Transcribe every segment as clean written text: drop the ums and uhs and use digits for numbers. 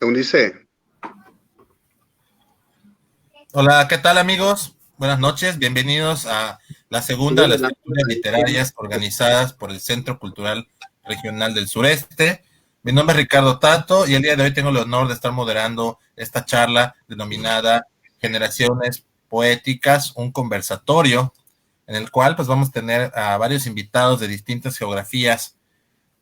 Eunice. Hola, ¿qué tal amigos? Buenas noches, bienvenidos a la segunda de las lecturas literarias organizadas por el Centro Cultural Regional del Sureste. Mi nombre es Ricardo Tato y el día de hoy tengo el honor de estar moderando esta charla denominada Generaciones Poéticas, un conversatorio, en el cual pues vamos a tener a varios invitados de distintas geografías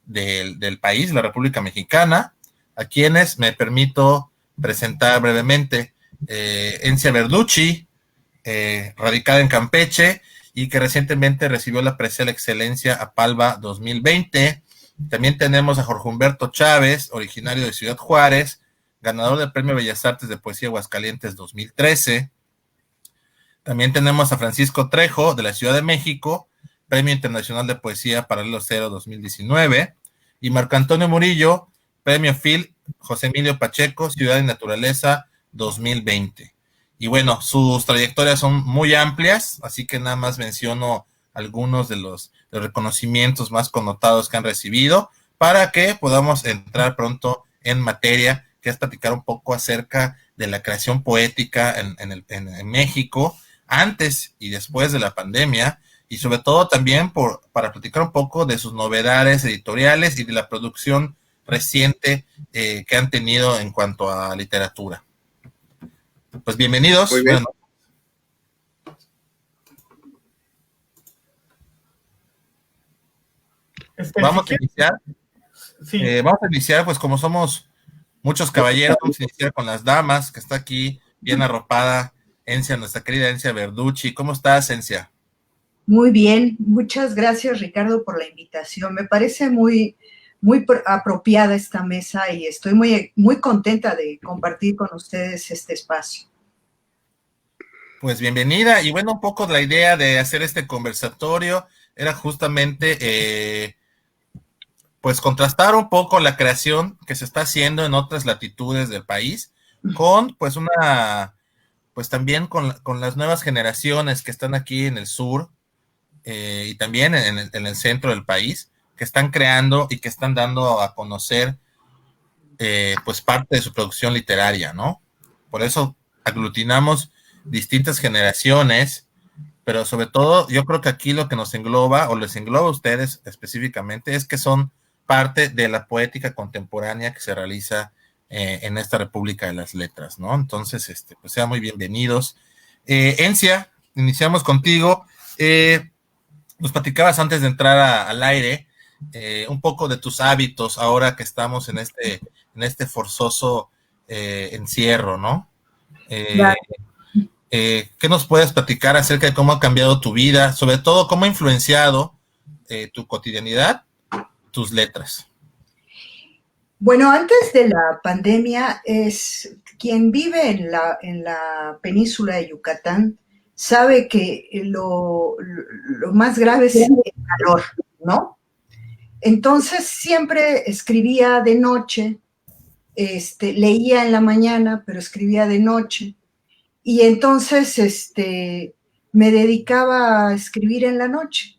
del país, la República Mexicana, a quienes me permito presentar brevemente. Encia Verducci, radicada en Campeche y que recientemente recibió la presea de excelencia a Palva 2020. También tenemos a Jorge Humberto Chávez, originario de Ciudad Juárez, ganador del Premio Bellas Artes de Poesía Aguascalientes 2013. También tenemos a Francisco Trejo, de la Ciudad de México, Premio Internacional de Poesía Paralelo Cero 2019. Y Marco Antonio Murillo, Premio Phil José Emilio Pacheco, Ciudad y Naturaleza 2020. Y bueno, sus trayectorias son muy amplias, así que nada más menciono algunos de los reconocimientos más connotados que han recibido para que podamos entrar pronto en materia, que es platicar un poco acerca de la creación poética en México antes y después de la pandemia, y sobre todo también para platicar un poco de sus novedades editoriales y de la producción reciente que han tenido en cuanto a literatura. Pues bienvenidos. Muy bien. Bueno, vamos a iniciar. Sí. Vamos a iniciar, pues como somos muchos caballeros, vamos a iniciar con las damas, que está aquí bien arropada, Encia, nuestra querida Encia Verducci. ¿Cómo estás, Encia? Muy bien, muchas gracias, Ricardo, por la invitación. Me parece muy apropiada esta mesa y estoy muy contenta de compartir con ustedes este espacio. Pues bienvenida, y bueno, un poco la idea de hacer este conversatorio era justamente pues contrastar un poco la creación que se está haciendo en otras latitudes del país con pues pues también con las nuevas generaciones que están aquí en el sur y también en el centro del país, que están creando y que están dando a conocer pues parte de su producción literaria, ¿no? Por eso aglutinamos distintas generaciones, pero sobre todo yo creo que aquí lo que nos engloba o les engloba a ustedes específicamente es que son parte de la poética contemporánea que se realiza en esta República de las Letras, ¿no? Entonces, pues sean muy bienvenidos. Encia, iniciamos contigo. Nos platicabas antes de entrar al aire un poco de tus hábitos ahora que estamos en este forzoso encierro, ¿no? Claro. ¿Qué nos puedes platicar acerca de cómo ha cambiado tu vida, sobre todo cómo ha influenciado tu cotidianidad, tus letras? Bueno, antes de la pandemia, quien vive en la península de Yucatán sabe que lo más grave es el calor, ¿no? Entonces siempre escribía de noche, leía en la mañana, pero escribía de noche. Y entonces me dedicaba a escribir en la noche.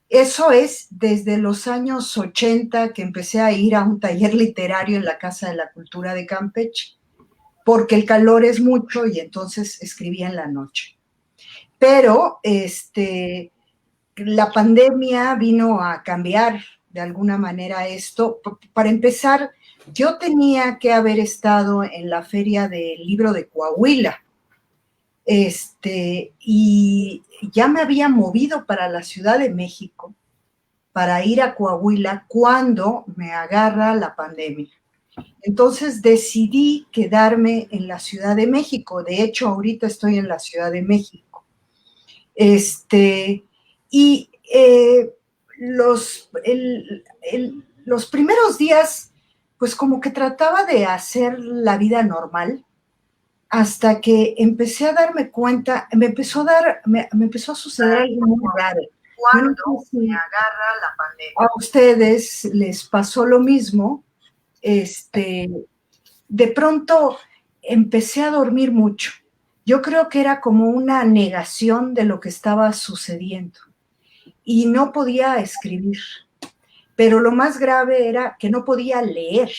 Eso es desde los años 80 que empecé a ir a un taller literario en la Casa de la Cultura de Campeche, porque el calor es mucho y entonces escribía en la noche. Pero la pandemia vino a cambiar de alguna manera esto. Para empezar, yo tenía que haber estado en la Feria del Libro de Coahuila, y ya me había movido para la Ciudad de México para ir a Coahuila cuando me agarra la pandemia. Entonces decidí quedarme en la Ciudad de México. De hecho, ahorita estoy en la Ciudad de México. Y los primeros días, pues como que trataba de hacer la vida normal, hasta que empecé a darme cuenta, me empezó a suceder algo muy raro. Cuando me agarra la pandemia. A ustedes les pasó lo mismo. De pronto empecé a dormir mucho. Yo creo que era como una negación de lo que estaba sucediendo y no podía escribir. Pero lo más grave era que no podía leer.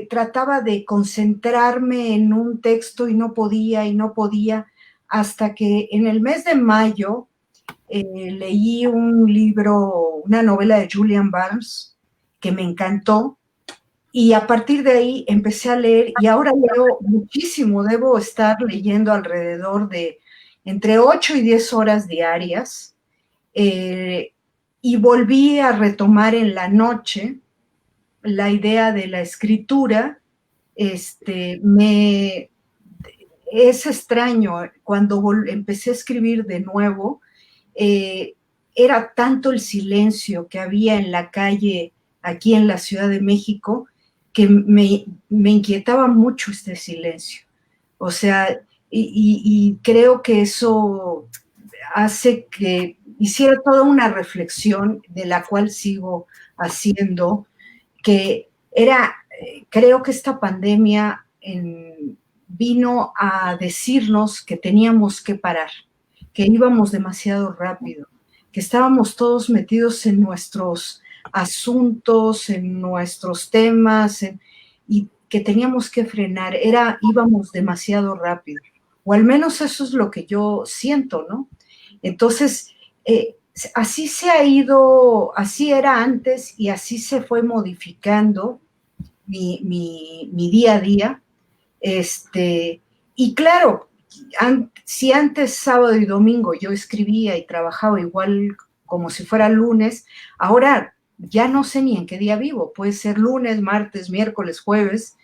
trataba de concentrarme en un texto y no podía, hasta que en el mes de mayo leí un libro, una novela de Julian Barnes, que me encantó, y a partir de ahí empecé a leer, y ahora leo muchísimo, debo estar leyendo alrededor de entre 8 y 10 horas diarias, y volví a retomar en la noche la idea de la escritura. Es extraño, cuando empecé a escribir de nuevo, era tanto el silencio que había en la calle aquí en la Ciudad de México, que me inquietaba mucho este silencio. O sea, y creo que eso hace que hiciera toda una reflexión de la cual sigo haciendo, que era, creo que esta pandemia vino a decirnos que teníamos que parar, que íbamos demasiado rápido, que estábamos todos metidos en nuestros asuntos, en nuestros temas, y que teníamos que frenar, íbamos demasiado rápido, o al menos eso es lo que yo siento, ¿no? Entonces, así se ha ido, así era antes y así se fue modificando mi día a día. Y claro, si antes sábado y domingo yo escribía y trabajaba igual como si fuera lunes, ahora ya no sé ni en qué día vivo, puede ser lunes, martes, miércoles, jueves,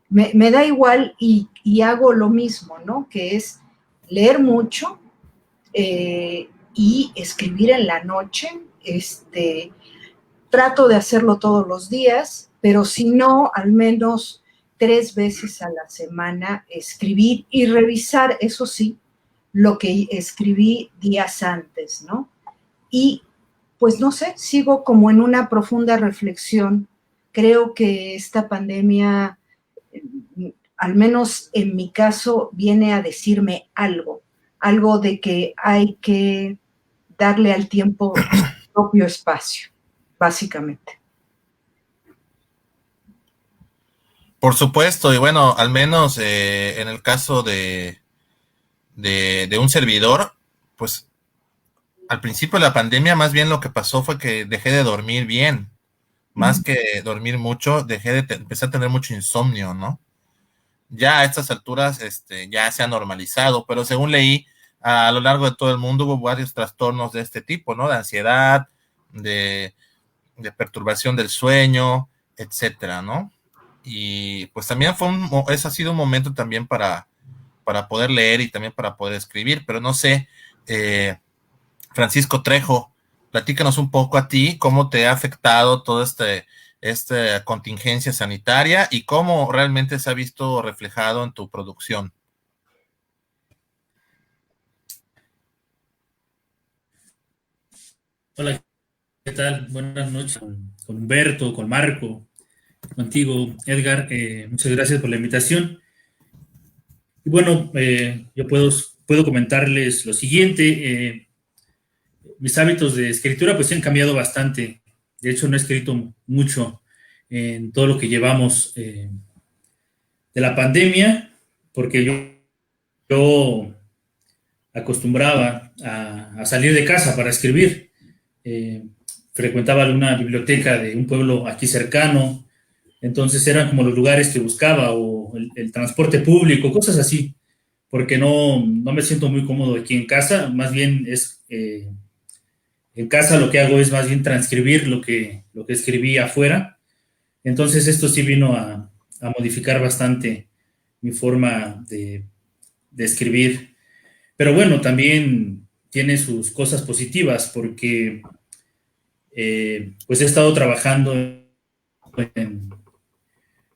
me da igual y hago lo mismo, ¿no? Que es leer mucho, y escribir en la noche. Trato de hacerlo todos los días, pero si no, al menos 3 veces a la semana escribir y revisar, eso sí, lo que escribí días antes, ¿no? Y pues no sé, sigo como en una profunda reflexión. Creo que esta pandemia, al menos en mi caso, viene a decirme algo de que hay que darle al tiempo su propio espacio, básicamente. Por supuesto, y bueno, al menos en el caso de un servidor, pues al principio de la pandemia más bien lo que pasó fue que dejé de dormir bien, más que dormir mucho, empecé a tener mucho insomnio, ¿no? Ya a estas alturas ya se ha normalizado, pero según leí, a lo largo de todo el mundo hubo varios trastornos de este tipo, ¿no? De ansiedad, de, de perturbación del sueño, etcétera, ¿no? Y pues también ese ha sido un momento también para poder leer y también para poder escribir, pero no sé, Francisco Trejo, platícanos un poco a ti cómo te ha afectado toda esta contingencia sanitaria y cómo realmente se ha visto reflejado en tu producción. Hola, ¿qué tal? Buenas noches con Humberto, con Marco, contigo, Edgar. Muchas gracias por la invitación. Y bueno, yo puedo comentarles lo siguiente. Mis hábitos de escritura pues sí han cambiado bastante. De hecho, no he escrito mucho en todo lo que llevamos de la pandemia, porque yo acostumbraba a salir de casa para escribir. Frecuentaba una biblioteca de un pueblo aquí cercano, entonces eran como los lugares que buscaba, o el transporte público, cosas así, porque no me siento muy cómodo aquí en casa, más bien en casa lo que hago es más bien transcribir lo que escribí afuera, entonces esto sí vino a modificar bastante mi forma de escribir, pero bueno, también tiene sus cosas positivas, porque pues he estado trabajando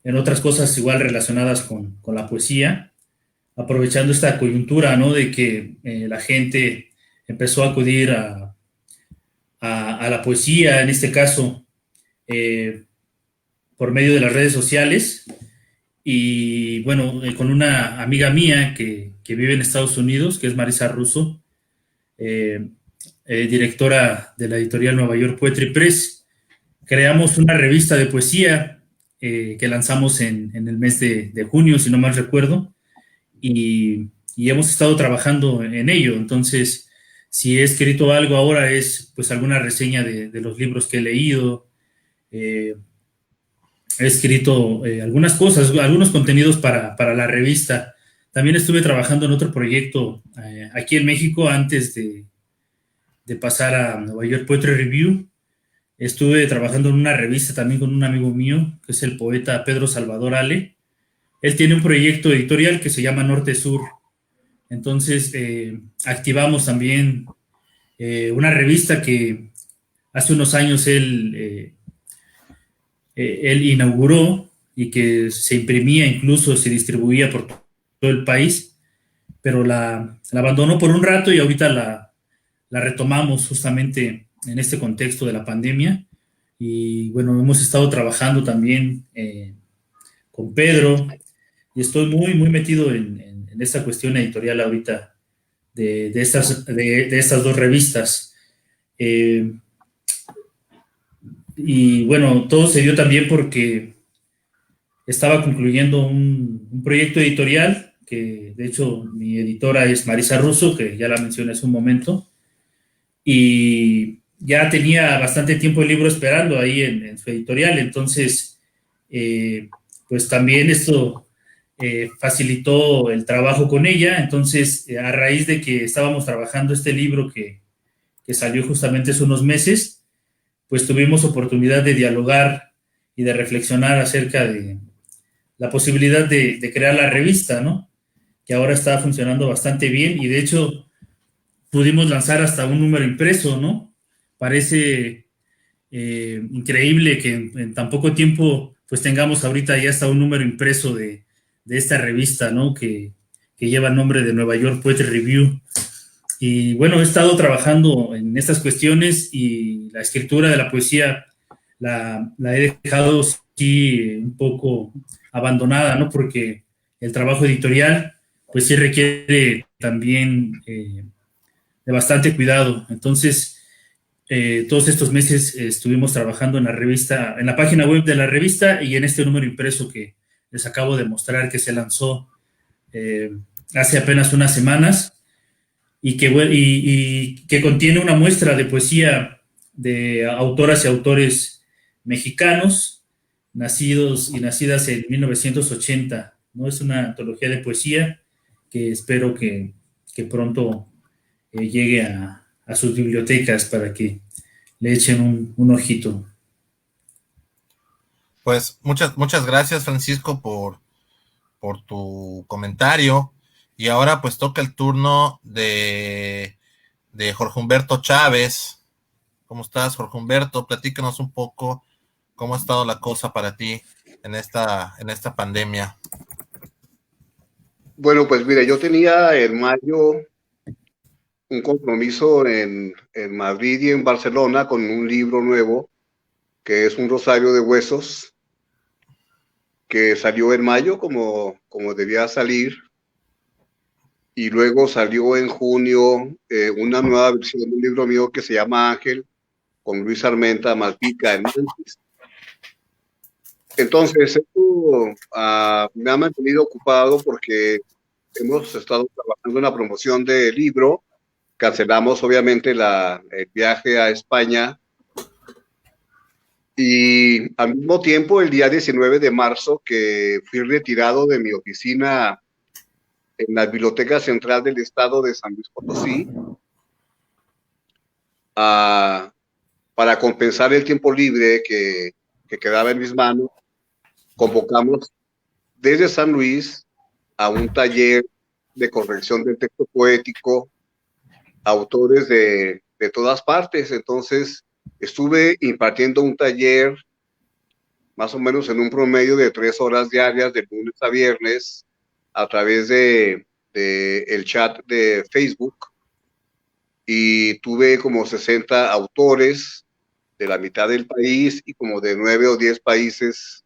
en otras cosas igual relacionadas con la poesía, aprovechando esta coyuntura, ¿no? De que la gente empezó a acudir a la poesía, en este caso, por medio de las redes sociales. Y bueno, con una amiga mía que vive en Estados Unidos, que es Marisa Russo, directora de la editorial Nueva York Poetry Press, creamos una revista de poesía que lanzamos en el mes de junio, si no mal recuerdo, y hemos estado trabajando en ello. Entonces, si he escrito algo ahora es pues alguna reseña de los libros que he leído. He escrito algunas cosas, algunos contenidos para la revista. También estuve trabajando en otro proyecto aquí en México antes de pasar a Nueva York Poetry Review. Estuve trabajando en una revista también con un amigo mío, que es el poeta Pedro Salvador Ale. Él tiene un proyecto editorial que se llama Norte Sur. Entonces, activamos también una revista que hace unos años él inauguró y que se imprimía, incluso se distribuía por todo el país, pero la abandonó por un rato y ahorita la retomamos justamente en este contexto de la pandemia. Y bueno, hemos estado trabajando también con Pedro y estoy muy, muy metido en esta cuestión editorial ahorita de estas dos revistas. Y bueno, todo se dio también porque estaba concluyendo un proyecto editorial, que de hecho mi editora es Marisa Russo, que ya la mencioné hace un momento, y ya tenía bastante tiempo el libro esperando ahí en su editorial. Entonces pues también esto facilitó el trabajo con ella. Entonces a raíz de que estábamos trabajando este libro que salió justamente hace unos meses, pues tuvimos oportunidad de dialogar y de reflexionar acerca de la posibilidad de crear la revista, ¿no? Que ahora está funcionando bastante bien y de hecho pudimos lanzar hasta un número impreso, ¿no? Parece increíble que en tan poco tiempo pues tengamos ahorita ya hasta un número impreso de esta revista, ¿no? Que lleva el nombre de Nueva York Poetry Review. Y bueno, he estado trabajando en estas cuestiones y la escritura de la poesía la he dejado sí un poco abandonada, ¿no? Porque el trabajo editorial pues sí requiere también de bastante cuidado. Entonces, todos estos meses estuvimos trabajando en la revista, en la página web de la revista y en este número impreso que les acabo de mostrar que se lanzó hace apenas unas semanas y que contiene una muestra de poesía de autoras y autores mexicanos nacidos y nacidas en 1980, ¿no? Es una antología de poesía que espero que pronto llegue a sus bibliotecas para que le echen un ojito. Pues muchas gracias, Francisco, por tu comentario. Y ahora pues toca el turno de Jorge Humberto Chávez. ¿Cómo estás, Jorge Humberto? Platícanos un poco cómo ha estado la cosa para ti en esta pandemia. Bueno, pues mire, yo tenía en mayo un compromiso en Madrid y en Barcelona con un libro nuevo que es Un Rosario de Huesos, que salió en mayo como debía salir, y luego salió en junio una nueva versión de un libro mío que se llama Ángel, con Luis Armenta Malpica en Mantis. Entonces, esto me ha mantenido ocupado porque hemos estado trabajando en la promoción del libro. Cancelamos obviamente el viaje a España y al mismo tiempo el día 19 de marzo que fui retirado de mi oficina en la Biblioteca Central del Estado de San Luis Potosí para compensar el tiempo libre que quedaba en mis manos, convocamos desde San Luis a un taller de corrección del texto poético, autores de todas partes. Entonces estuve impartiendo un taller más o menos en un promedio de 3 horas diarias de lunes a viernes a través de el chat de Facebook, y tuve como 60 autores de la mitad del país y como de 9 o 10 países,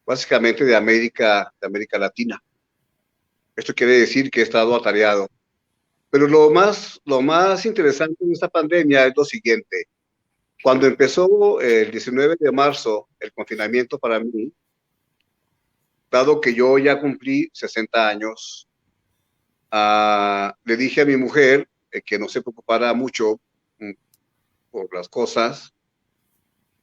básicamente de América Latina. Esto quiere decir que he estado atareado. Pero lo más interesante de esta pandemia es lo siguiente. Cuando empezó el 19 de marzo el confinamiento para mí, dado que yo ya cumplí 60 años, le dije a mi mujer que no se preocupara mucho por las cosas,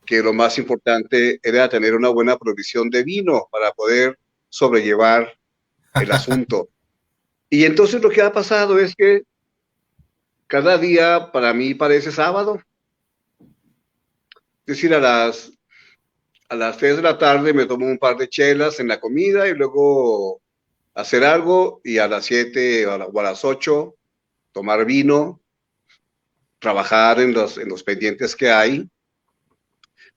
que lo más importante era tener una buena provisión de vino para poder sobrellevar el asunto. Y entonces lo que ha pasado es que cada día para mí parece sábado. Es decir, a las 3 de la tarde me tomo un par de chelas en la comida y luego hacer algo, y a las 7 o a las 8 tomar vino, trabajar en los pendientes que hay.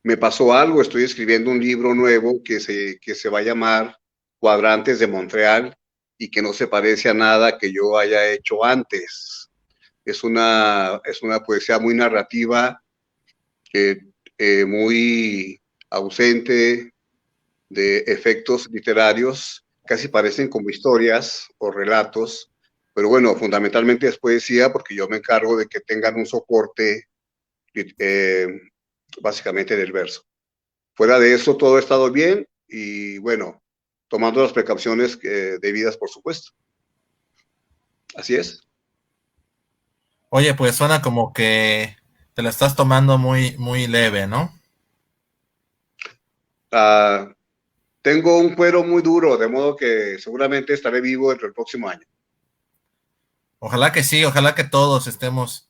Me pasó algo, estoy escribiendo un libro nuevo que se va a llamar Cuadrantes de Montreal y que no se parece a nada que yo haya hecho antes. Es una poesía muy narrativa, muy ausente de efectos literarios, casi parecen como historias o relatos, pero bueno, fundamentalmente es poesía porque yo me encargo de que tengan un soporte básicamente del verso. Fuera de eso, todo ha estado bien y bueno, tomando las precauciones debidas, por supuesto. Así es. Oye, pues suena como que te la estás tomando muy, muy leve, ¿no? Tengo un cuero muy duro, de modo que seguramente estaré vivo dentro del próximo año. Ojalá que sí, ojalá que todos estemos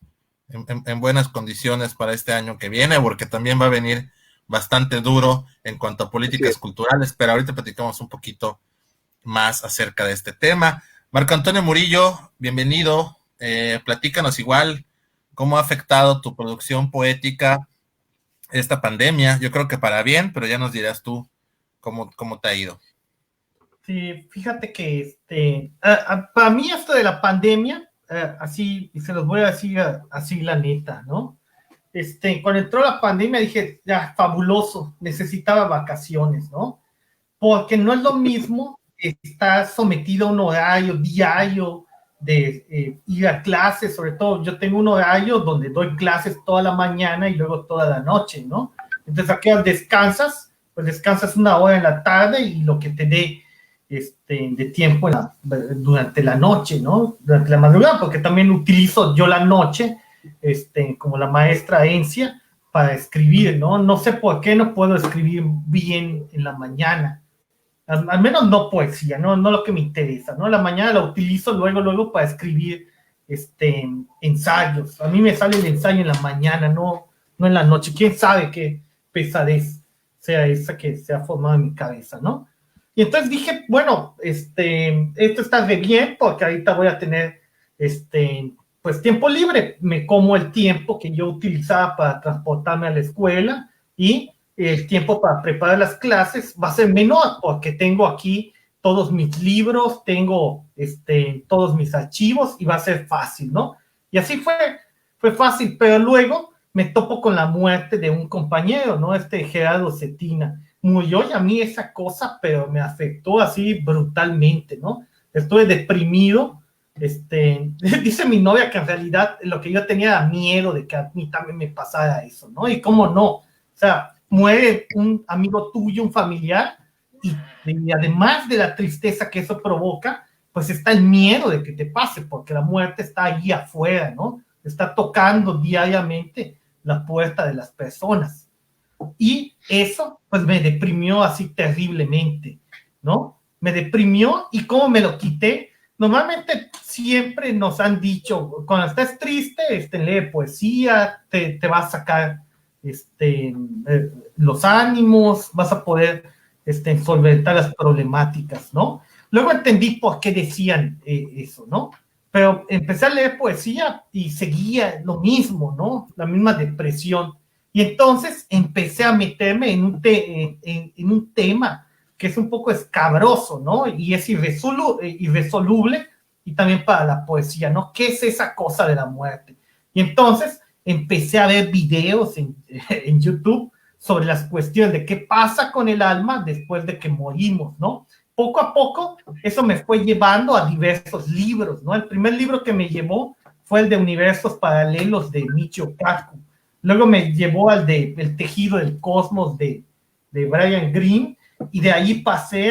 en buenas condiciones para este año que viene, porque también va a venir bastante duro en cuanto a políticas culturales, pero ahorita platicamos un poquito más acerca de este tema. Marco Antonio Murillo, bienvenido. Platícanos igual cómo ha afectado tu producción poética esta pandemia. Yo creo que para bien, pero ya nos dirás tú cómo te ha ido. Sí, fíjate que para mí esto de la pandemia, así, y se los voy a decir así la neta, ¿no? Cuando entró la pandemia dije, ya, fabuloso, necesitaba vacaciones, ¿no? Porque no es lo mismo estar sometido a un horario diario de ir a clases, sobre todo yo tengo un horario donde doy clases toda la mañana y luego toda la noche, ¿no? Entonces aquí descansas, pues descansas una hora en la tarde y lo que te dé de tiempo durante la noche, ¿no? Durante la madrugada, porque también utilizo yo la noche como la maestra Encia para escribir, ¿no? No sé por qué no puedo escribir bien en la mañana. Al menos no poesía, no lo que me interesa, ¿no? La mañana la utilizo luego para escribir ensayos. A mí me sale el ensayo en la mañana, no en la noche. ¿Quién sabe qué pesadez sea esa que se ha formado en mi cabeza, ¿no? Y entonces dije, bueno, esto está de bien porque ahorita voy a tener, pues tiempo libre. Me como el tiempo que yo utilizaba para transportarme a la escuela y el tiempo para preparar las clases va a ser menor porque tengo aquí todos mis libros, tengo todos mis archivos y va a ser fácil, ¿no? Y así fue fácil, pero luego me topo con la muerte de un compañero, ¿no? Gerardo Cetina. Murió y a mí esa cosa, pero me afectó así brutalmente, ¿no? Estuve deprimido. Dice mi novia que en realidad lo que yo tenía era miedo de que a mí también me pasara eso, ¿no? Y cómo no, o sea, muere un amigo tuyo, un familiar, y además de la tristeza que eso provoca, pues está el miedo de que te pase, porque la muerte está allí afuera, ¿no? Está tocando diariamente la puerta de las personas. Y eso, pues me deprimió así terriblemente, ¿no? Me deprimió y cómo me lo quité. Normalmente siempre nos han dicho, cuando estás triste, lee poesía, te va a sacar los ánimos, vas a poder solventar las problemáticas, ¿no? Luego entendí por qué decían eso, ¿no? Pero empecé a leer poesía y seguía lo mismo, ¿no? La misma depresión. Y entonces empecé a meterme en un tema que es un poco escabroso, ¿no? Y es irresoluble y también para la poesía, ¿no? ¿Qué es esa cosa de la muerte? Y entonces empecé a ver videos en YouTube sobre las cuestiones de qué pasa con el alma después de que morimos, ¿no? Poco a poco eso me fue llevando a diversos libros, ¿no? El primer libro que me llevó fue el de Universos Paralelos de Michio Kaku. luego me llevó al de El tejido del cosmos de Brian Greene, y de ahí pasé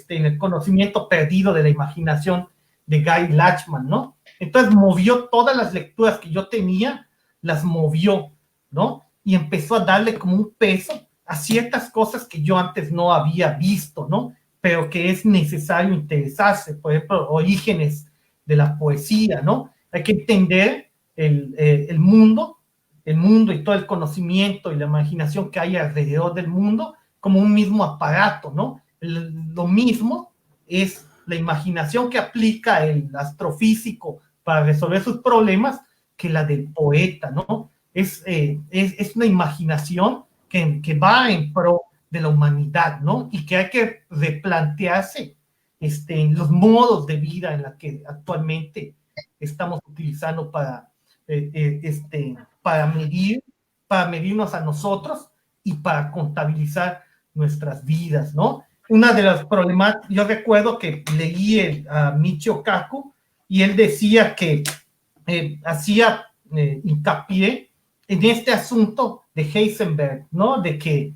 en el conocimiento perdido de la imaginación de Guy Lachman, ¿no? Entonces movió todas las lecturas que yo tenía, las movió, ¿no? Y empezó a darle como un peso a ciertas cosas que yo antes no había visto, ¿no? Pero que es necesario interesarse, por ejemplo, orígenes de la poesía, ¿no? Hay que entender el mundo y todo el conocimiento y la imaginación que hay alrededor del mundo como un mismo aparato, ¿no? Lo mismo es la imaginación que aplica el astrofísico para resolver sus problemas que la del poeta, ¿no? Es una imaginación que va en pro de la humanidad, ¿no? Y que hay que replantearse los modos de vida en la que actualmente estamos utilizando para medirnos a nosotros y para contabilizar nuestras vidas, ¿no? Una de las problemáticas, yo recuerdo que leí a Michio Kaku y él decía que hacía hincapié en este asunto de Heisenberg, ¿no? De que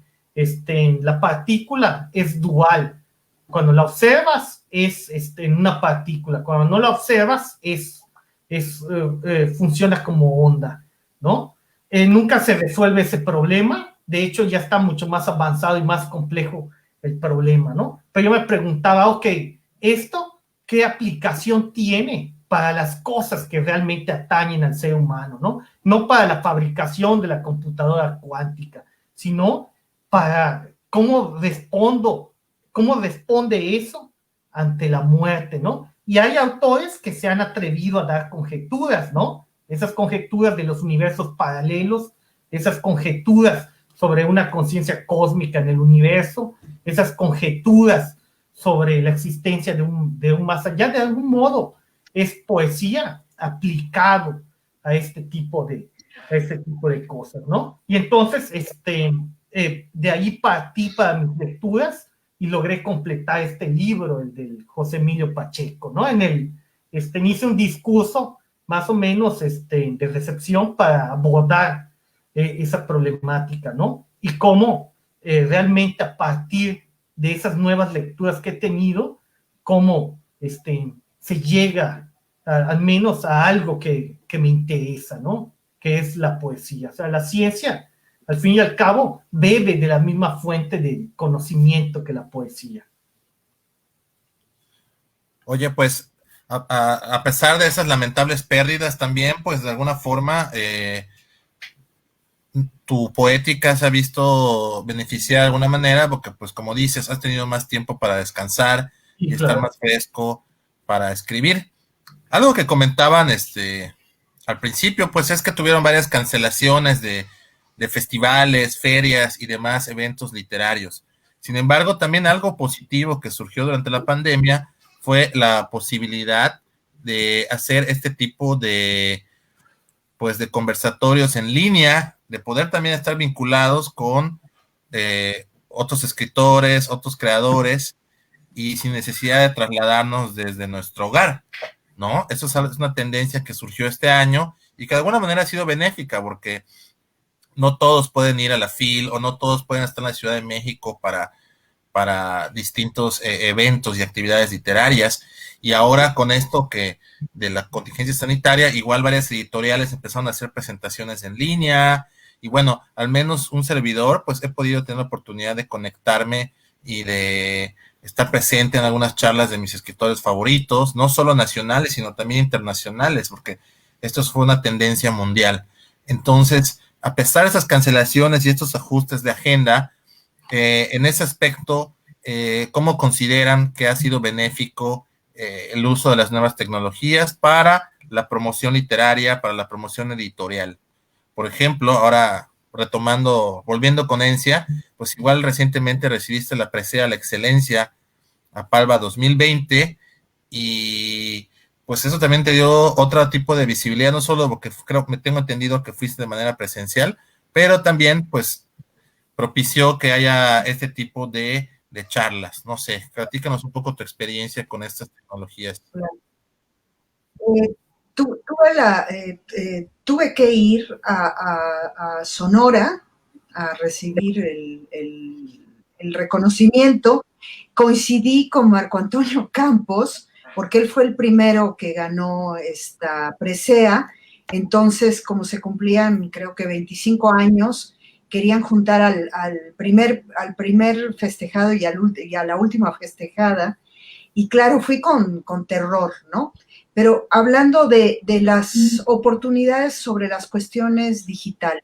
la partícula es dual. Cuando la observas es en una partícula, cuando no la observas funciona como onda, ¿no? Nunca se resuelve ese problema, de hecho ya está mucho más avanzado y más complejo el problema, ¿no? Pero yo me preguntaba, ok, ¿esto qué aplicación tiene para las cosas que realmente atañen al ser humano, ¿no? No para la fabricación de la computadora cuántica, sino para cómo responde eso ante la muerte, ¿no? Y hay autores que se han atrevido a dar conjeturas, ¿no? Esas conjeturas de los universos paralelos, esas conjeturas sobre una conciencia cósmica en el universo, esas conjeturas sobre la existencia de un más allá, de algún modo es poesía aplicado a este tipo de cosas, ¿no? Y entonces, de ahí partí para mis lecturas y logré completar este libro, el del José Emilio Pacheco, ¿no? Hice un discurso más o menos de recepción para abordar esa problemática, ¿no? Y cómo realmente a partir de esas nuevas lecturas que he tenido, cómo se llega al menos a algo que me interesa, ¿no? Que es la poesía. O sea, la ciencia, al fin y al cabo, bebe de la misma fuente de conocimiento que la poesía. Oye, pues, a pesar de esas lamentables pérdidas también, pues de alguna forma tu poética se ha visto beneficiada de alguna manera, porque pues como dices, has tenido más tiempo para descansar y estar más fresco para escribir. Algo que comentaban al principio, pues es que tuvieron varias cancelaciones de festivales, ferias y demás eventos literarios. Sin embargo, también algo positivo que surgió durante la pandemia fue la posibilidad de hacer este tipo de conversatorios en línea, de poder también estar vinculados con otros escritores, otros creadores, y sin necesidad de trasladarnos desde nuestro hogar, ¿no? Eso es una tendencia que surgió este año y que de alguna manera ha sido benéfica, porque no todos pueden ir a la FIL o no todos pueden estar en la Ciudad de México para distintos eventos y actividades literarias. Y ahora con esto que de la contingencia sanitaria, igual varias editoriales empezaron a hacer presentaciones en línea, y bueno, al menos un servidor, pues he podido tener la oportunidad de conectarme y de estar presente en algunas charlas de mis escritores favoritos, no solo nacionales, sino también internacionales, porque esto fue una tendencia mundial. Entonces, a pesar de esas cancelaciones y estos ajustes de agenda, en ese aspecto, ¿cómo consideran que ha sido benéfico el uso de las nuevas tecnologías para la promoción literaria, para la promoción editorial? Por ejemplo, ahora volviendo con Encia, pues igual recientemente recibiste la presea a la excelencia a Palva 2020, y pues eso también te dio otro tipo de visibilidad, no solo porque creo que me tengo entendido que fuiste de manera presencial, pero también pues propició que haya este tipo de charlas. No sé, platícanos un poco tu experiencia con estas tecnologías. tuve que ir a Sonora a recibir el reconocimiento. Coincidí con Marco Antonio Campos, porque él fue el primero que ganó esta presea. Entonces, como se cumplían, creo que 25 años, querían juntar al primer festejado y a la última festejada. Y claro, fui con terror, ¿no? Pero hablando de las oportunidades sobre las cuestiones digitales.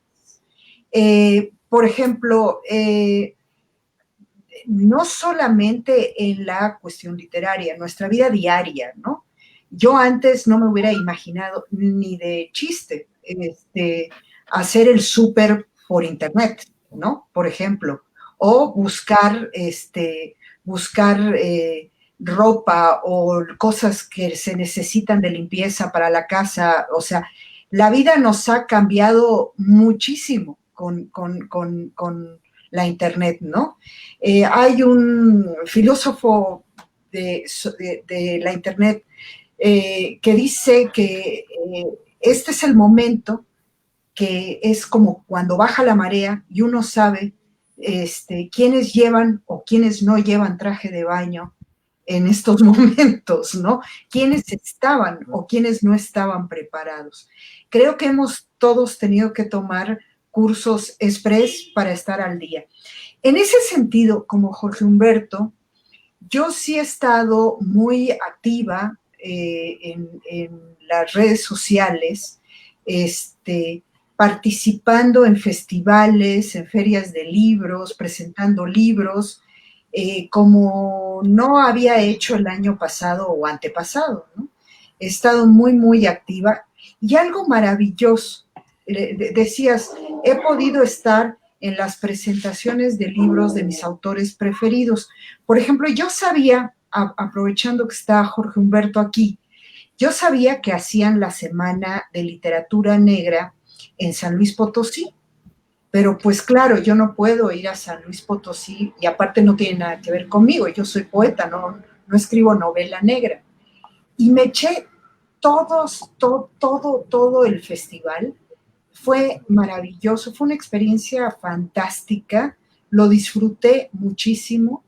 Por ejemplo, no solamente en la cuestión literaria, en nuestra vida diaria, ¿no? Yo antes no me hubiera imaginado ni de chiste hacer el súper por internet, ¿no? Por ejemplo, o buscar ropa o cosas que se necesitan de limpieza para la casa. O sea, la vida nos ha cambiado muchísimo con la internet, ¿no? Hay un filósofo de la internet que dice que este es el momento que es como cuando baja la marea y uno sabe quiénes llevan o quiénes no llevan traje de baño en estos momentos, ¿no? Quiénes estaban o quiénes no estaban preparados. Creo que hemos todos tenido que tomar cursos express para estar al día. En ese sentido, como Jorge Humberto, yo sí he estado muy activa en las redes sociales, participando en festivales, en ferias de libros, presentando libros, como no había hecho el año pasado o antepasado, ¿no? He estado muy, muy activa y algo maravilloso. Decías, he podido estar en las presentaciones de libros de mis autores preferidos. Por ejemplo, yo sabía, aprovechando que está Jorge Humberto aquí, yo sabía que hacían la Semana de Literatura Negra en San Luis Potosí, pero pues claro, yo no puedo ir a San Luis Potosí y aparte no tiene nada que ver conmigo, yo soy poeta, no escribo novela negra. Y me eché todo el festival. Fue maravilloso, fue una experiencia fantástica, lo disfruté muchísimo,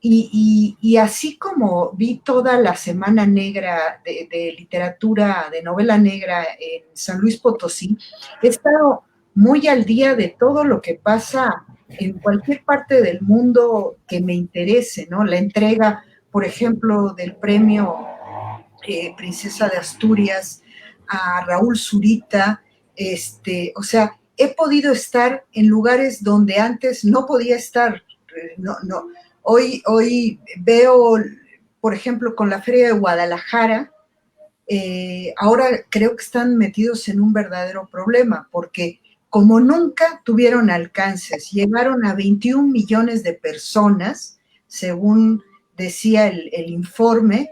y así como vi toda la Semana Negra de literatura, de novela negra en San Luis Potosí, he estado muy al día de todo lo que pasa en cualquier parte del mundo que me interese, ¿no? La entrega, por ejemplo, del premio Princesa de Asturias a Raúl Zurita, o sea, he podido estar en lugares donde antes no podía estar. Hoy veo, por ejemplo, con la Feria de Guadalajara, ahora creo que están metidos en un verdadero problema, porque como nunca tuvieron alcances, llegaron a 21 millones de personas, según decía el informe,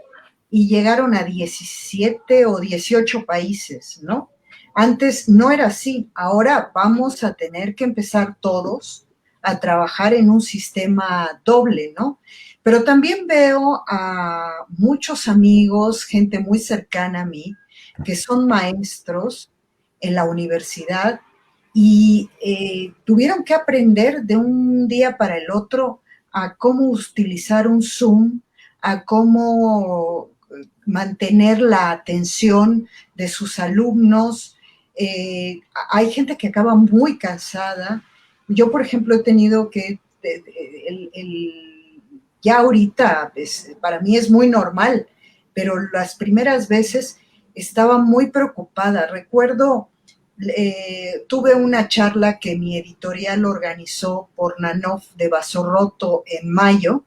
y llegaron a 17 o 18 países, ¿no? Antes no era así, ahora vamos a tener que empezar todos a trabajar en un sistema doble, ¿no? Pero también veo a muchos amigos, gente muy cercana a mí, que son maestros en la universidad y tuvieron que aprender de un día para el otro a cómo utilizar un Zoom, a cómo mantener la atención de sus alumnos. Hay gente que acaba muy cansada. Yo, por ejemplo, he tenido que, ya ahorita, pues, para mí es muy normal, pero las primeras veces estaba muy preocupada. Recuerdo, tuve una charla que mi editorial organizó por Nanov de Vaso Roto en mayo,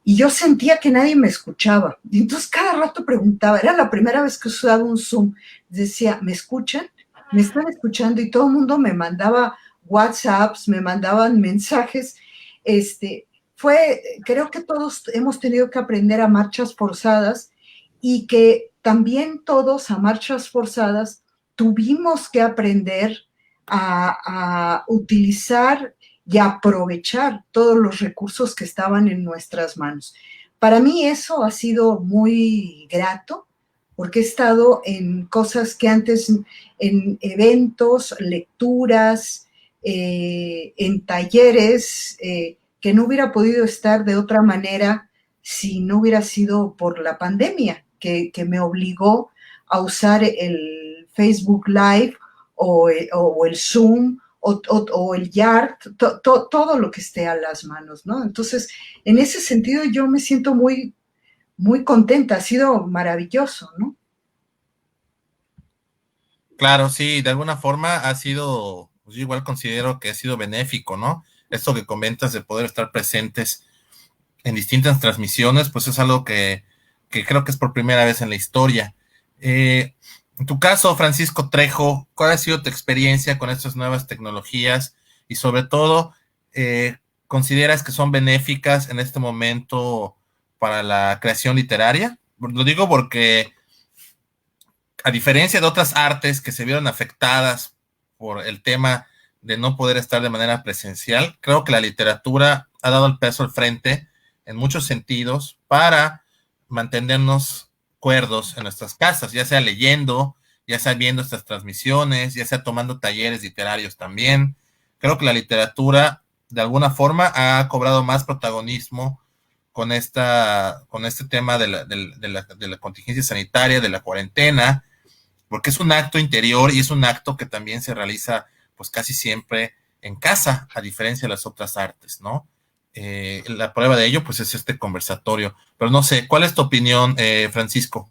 y yo sentía que nadie me escuchaba. Y entonces cada rato preguntaba, era la primera vez que usaba un Zoom, decía, ¿me escuchan? ¿Me están escuchando? Y todo el mundo me mandaba WhatsApps, me mandaban mensajes. Creo que todos hemos tenido que aprender a marchas forzadas y que también todos a marchas forzadas tuvimos que aprender a utilizar y aprovechar todos los recursos que estaban en nuestras manos. Para mí eso ha sido muy grato, porque he estado en cosas que antes, en eventos, lecturas, en talleres, que no hubiera podido estar de otra manera si no hubiera sido por la pandemia, que me obligó a usar el Facebook Live o el Zoom o el Yard, todo lo que esté a las manos, ¿no? Entonces, en ese sentido yo me siento muy, muy contenta, ha sido maravilloso, ¿no? Claro, sí, de alguna forma ha sido, pues yo igual considero que ha sido benéfico, ¿no? Esto que comentas de poder estar presentes en distintas transmisiones, pues es algo que creo que es por primera vez en la historia. En tu caso, Francisco Trejo, ¿cuál ha sido tu experiencia con estas nuevas tecnologías? Y sobre todo, ¿consideras que son benéficas en este momento para la creación literaria? Lo digo porque, a diferencia de otras artes que se vieron afectadas por el tema de no poder estar de manera presencial, creo que la literatura ha dado el peso al frente en muchos sentidos para mantenernos cuerdos en nuestras casas, ya sea leyendo, ya sea viendo estas transmisiones, ya sea tomando talleres literarios también. Creo que la literatura de alguna forma ha cobrado más protagonismo con este tema de la contingencia sanitaria, de la cuarentena, porque es un acto interior y es un acto que también se realiza pues casi siempre en casa, a diferencia de las otras artes, ¿no? La prueba de ello pues es este conversatorio, pero no sé, ¿cuál es tu opinión, Francisco?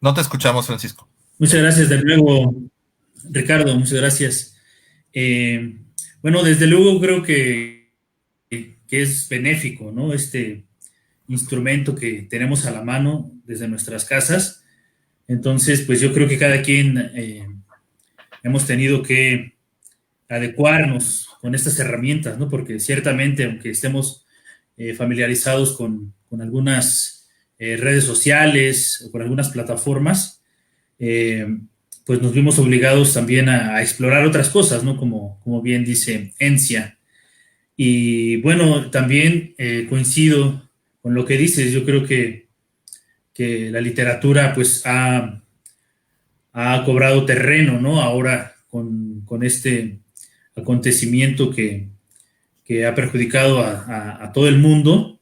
No te escuchamos, Francisco. Muchas gracias de nuevo, Ricardo, muchas gracias. Bueno, desde luego creo que es benéfico, ¿no? Este instrumento que tenemos a la mano desde nuestras casas. Entonces, pues yo creo que cada quien hemos tenido que adecuarnos con estas herramientas, ¿no? Porque ciertamente, aunque estemos familiarizados con algunas redes sociales o con algunas plataformas, pues nos vimos obligados también a explorar otras cosas, ¿no? Como bien dice Encia. Y bueno, también coincido con lo que dices. Yo creo que la literatura pues ha cobrado terreno, ¿no? Ahora con este acontecimiento que ha perjudicado a todo el mundo.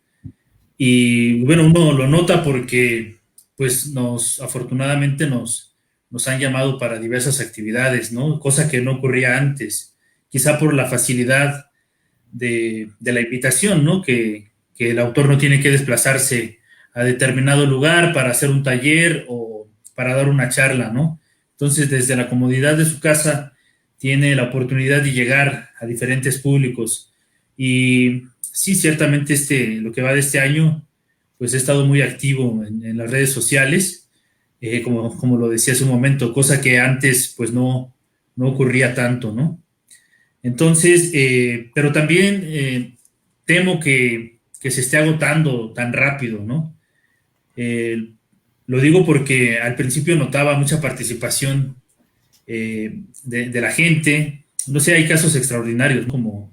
Y bueno, uno lo nota porque pues afortunadamente nos han llamado para diversas actividades, ¿no? Cosa que no ocurría antes, quizá por la facilidad de la invitación, ¿no? Que el autor no tiene que desplazarse a determinado lugar para hacer un taller o para dar una charla, ¿no? Entonces, desde la comodidad de su casa, tiene la oportunidad de llegar a diferentes públicos. Y sí, ciertamente lo que va de este año, pues he estado muy activo en las redes sociales, como lo decía hace un momento, cosa que antes pues no ocurría tanto, ¿no? Entonces, pero también temo que se esté agotando tan rápido, ¿no? Eh, lo digo porque al principio notaba mucha participación de la gente. No sé, hay casos extraordinarios, ¿no? Como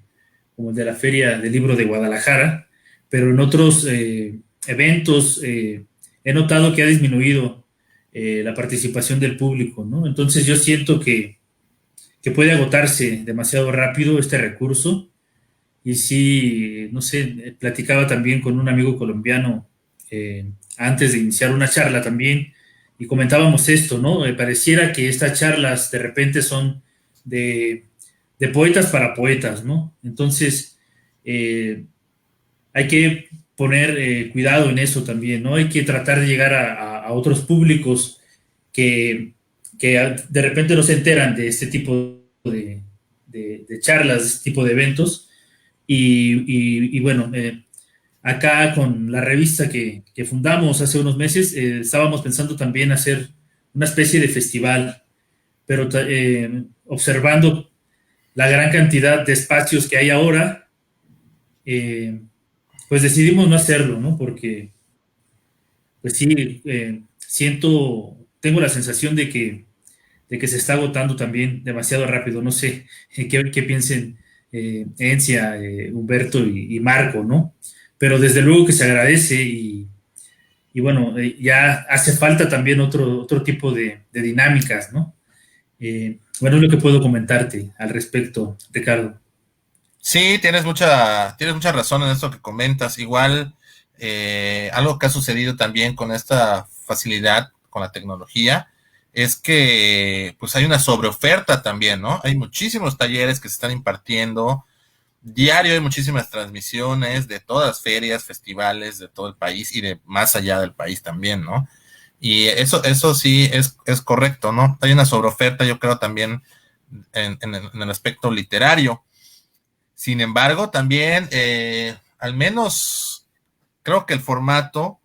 el de la Feria del Libro de Guadalajara, pero en otros eventos he notado que ha disminuido la participación del público, ¿no? Entonces yo siento que puede agotarse demasiado rápido este recurso. Y sí, no sé, platicaba también con un amigo colombiano antes de iniciar una charla también, y comentábamos esto, ¿no? Pareciera que estas charlas de repente son de poetas para poetas, ¿no? Entonces, hay que poner cuidado en eso también, ¿no? Hay que tratar de llegar a otros públicos que de repente no se enteran de este tipo de charlas, de este tipo de eventos. Y bueno, acá con la revista que fundamos hace unos meses, estábamos pensando también hacer una especie de festival, pero observando la gran cantidad de espacios que hay ahora, pues decidimos no hacerlo, ¿no? Porque, pues sí, tengo la sensación de que se está agotando también demasiado rápido. No sé qué piensen Encia, Humberto y Marco, ¿no? pero desde luego que se agradece y bueno, ya hace falta también otro tipo de dinámicas, ¿no? Bueno, es lo que puedo comentarte al respecto, Ricardo. Sí, tienes mucha razón en esto que comentas. Igual, algo que ha sucedido también con esta facilidad con la tecnología es que pues hay una sobreoferta también, ¿no? Hay muchísimos talleres que se están impartiendo. Diario hay muchísimas transmisiones de todas las ferias, festivales de todo el país y de más allá del país también, ¿no? Y eso sí es correcto, ¿no? Hay una sobreoferta, yo creo, también en el aspecto literario. Sin embargo, también, al menos creo que el formato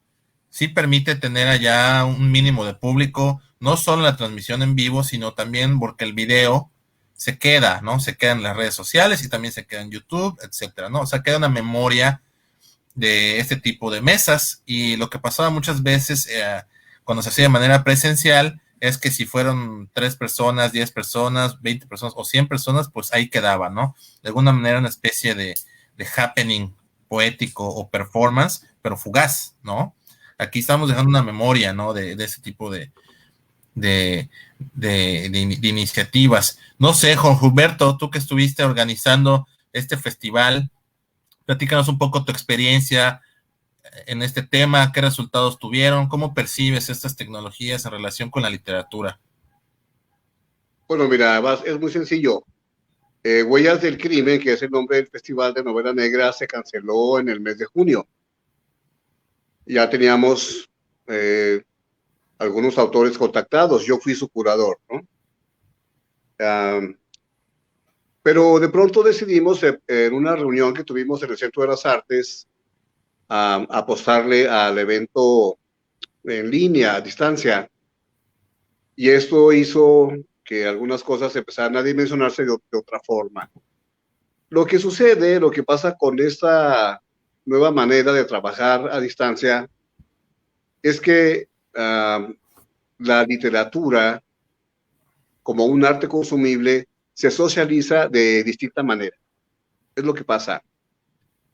sí permite tener allá un mínimo de público, no solo la transmisión en vivo, sino también porque el video se queda, ¿no? Se queda en las redes sociales y también se queda en YouTube, etcétera, ¿no? O sea, queda una memoria de este tipo de mesas y lo que pasaba muchas veces cuando se hacía de manera presencial es que si fueron 3 personas, 10 personas, 20 personas o 100 personas, pues ahí quedaba, ¿no? De alguna manera una especie de happening poético o performance, pero fugaz, ¿no? Aquí estamos dejando una memoria, ¿no? De ese tipo de iniciativas. No sé, Juan Humberto, tú que estuviste organizando este festival, platícanos un poco tu experiencia en este tema, qué resultados tuvieron, cómo percibes estas tecnologías en relación con la literatura. Bueno, mira, es muy sencillo. Huellas del Crimen, que es el nombre del Festival de Novela Negra, se canceló en el mes de junio. Ya teníamos algunos autores contactados, yo fui su curador, ¿no? Pero de pronto decidimos, en una reunión que tuvimos en el Centro de las Artes, apostarle al evento en línea, a distancia. Y esto hizo que algunas cosas empezaran a dimensionarse de otra forma. Lo que sucede, lo que pasa con esta nueva manera de trabajar a distancia, es que la literatura, como un arte consumible, se socializa de distinta manera. Es lo que pasa.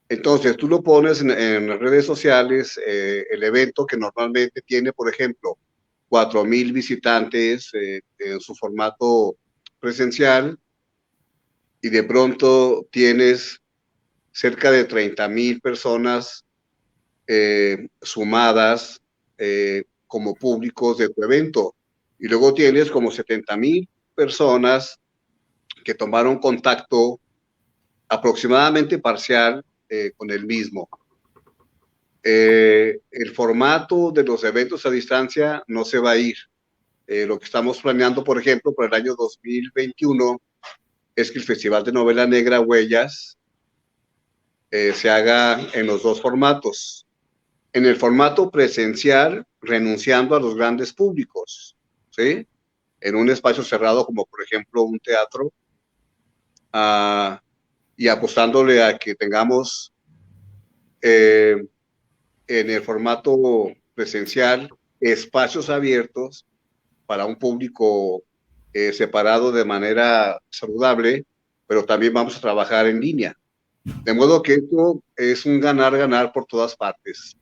Entonces, tú lo pones en las redes sociales, el evento que normalmente tiene, por ejemplo, 4,000 visitantes en su formato presencial, y de pronto tienes cerca de 30,000 personas sumadas como públicos de tu evento. Y luego tienes como 70,000 personas que tomaron contacto aproximadamente parcial con el mismo. El formato de los eventos a distancia no se va a ir. Lo que estamos planeando, por ejemplo, para el año 2021 es que el Festival de Novela Negra Huellas se haga en los dos formatos. En el formato presencial, renunciando a los grandes públicos, ¿sí? En un espacio cerrado como, por ejemplo, un teatro, y apostándole a que tengamos en el formato presencial espacios abiertos para un público separado de manera saludable, pero también vamos a trabajar en línea. De modo que esto es un ganar-ganar por todas partes.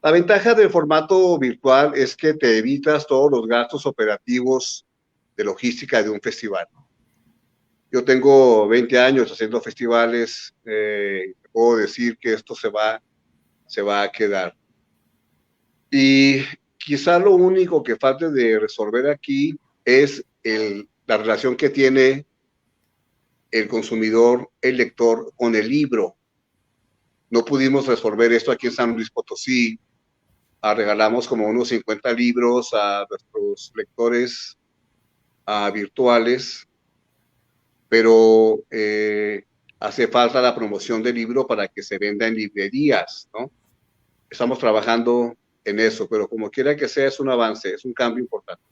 La ventaja del formato virtual es que te evitas todos los gastos operativos de logística de un festival. Yo tengo 20 años haciendo festivales, puedo decir que esto se va a quedar. Y quizá lo único que falte de resolver aquí es la relación que tiene el consumidor, el lector, con el libro. No pudimos resolver esto aquí en San Luis Potosí. Regalamos como unos 50 libros a nuestros lectores virtuales, pero hace falta la promoción del libro para que se venda en librerías, ¿no? Estamos trabajando en eso, pero como quiera que sea, es un avance, es un cambio importante.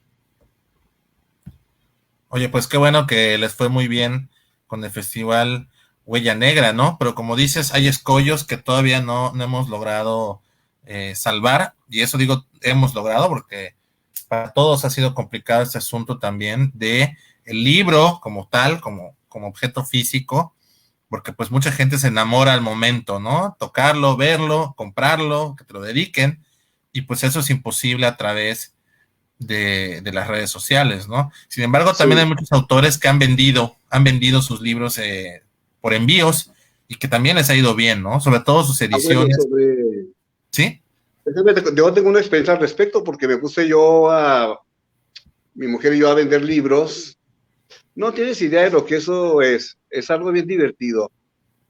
Oye, pues qué bueno que les fue muy bien con el festival Huella Negra, ¿no? Pero como dices, hay escollos que todavía no hemos logrado salvar, y eso digo, hemos logrado porque para todos ha sido complicado este asunto también de el libro como tal, como objeto físico, porque pues mucha gente se enamora al momento, ¿no? Tocarlo, verlo, comprarlo, que te lo dediquen, y pues eso es imposible a través de las redes sociales, ¿no? Sin embargo, también hay muchos autores que han vendido sus libros por envíos y que también les ha ido bien, ¿no? Sobre todo sus ediciones. ¿Sí? Yo tengo una experiencia al respecto porque me puse mi mujer y yo a vender libros. No tienes idea de lo que eso es. Es algo bien divertido.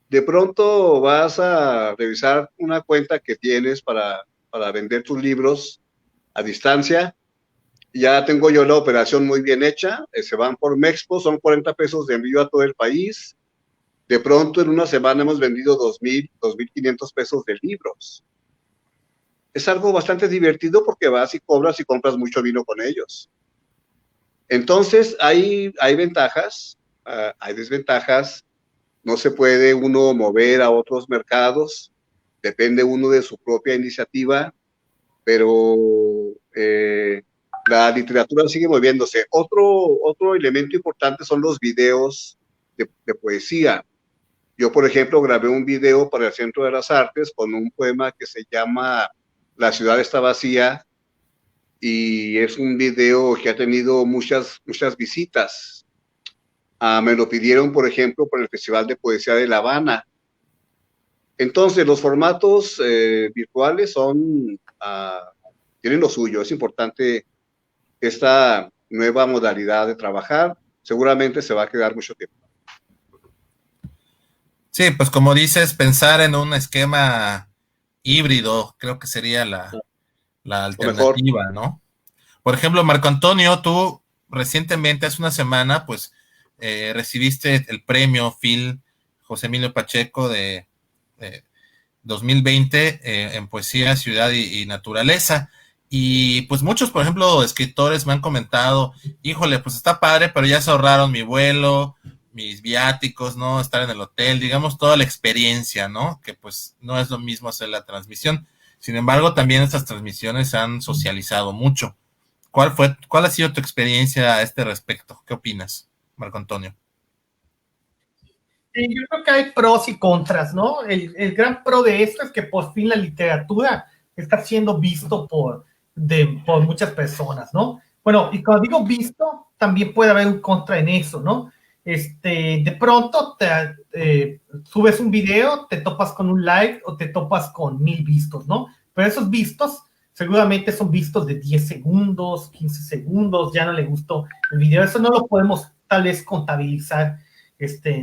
De pronto vas a revisar una cuenta que tienes para vender tus libros a distancia. Ya tengo yo la operación muy bien hecha. Se van por Mexpo, son 40 pesos de envío a todo el país. De pronto en una semana hemos vendido 2,500 pesos de libros. Es algo bastante divertido porque vas y cobras y compras mucho vino con ellos. Entonces, hay ventajas, hay desventajas. No se puede uno mover a otros mercados. Depende uno de su propia iniciativa, pero la literatura sigue moviéndose. Otro elemento importante son los videos de poesía. Yo, por ejemplo, grabé un video para el Centro de las Artes con un poema que se llama La ciudad está vacía, y es un video que ha tenido muchas visitas. Me lo pidieron, por ejemplo, por el Festival de Poesía de La Habana. Entonces, los formatos virtuales tienen lo suyo. Es importante esta nueva modalidad de trabajar. Seguramente se va a quedar mucho tiempo. Sí, pues como dices, pensar en un esquema híbrido creo que sería la alternativa, ¿no? Por ejemplo, Marco Antonio, tú recientemente, hace una semana, pues recibiste el premio Phil José Emilio Pacheco de 2020 en poesía, ciudad y naturaleza. Y pues muchos, por ejemplo, escritores me han comentado, híjole, pues está padre, pero ya se ahorraron mi vuelo, mis viáticos, ¿no? Estar en el hotel, digamos, toda la experiencia, ¿no? Que pues no es lo mismo hacer la transmisión. Sin embargo, también estas transmisiones se han socializado mucho. ¿Cuál ha sido tu experiencia a este respecto? ¿Qué opinas, Marco Antonio? Sí, yo creo que hay pros y contras, ¿no? El gran pro de esto es que por fin la literatura está siendo visto por muchas personas, ¿no? Bueno, y cuando digo visto, también puede haber un contra en eso, ¿no? De pronto subes un video, te topas con un like o te topas con 1000 vistos, ¿no? Pero esos vistos seguramente son vistos de 10 segundos, 15 segundos, ya no le gustó el video. Eso no lo podemos tal vez contabilizar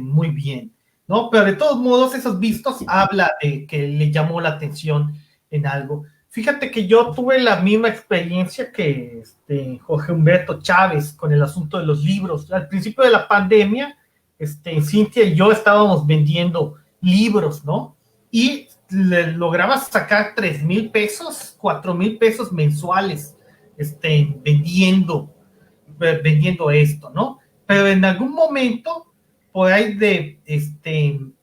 muy bien, ¿no? Pero de todos modos, esos vistos habla de que le llamó la atención en algo. Fíjate que yo tuve la misma experiencia que Jorge Humberto Chávez con el asunto de los libros. Al principio de la pandemia, Cintia y yo estábamos vendiendo libros, ¿no? Y lograba sacar 3,000 pesos, 4,000 pesos mensuales vendiendo esto, ¿no? Pero en algún momento, por ahí de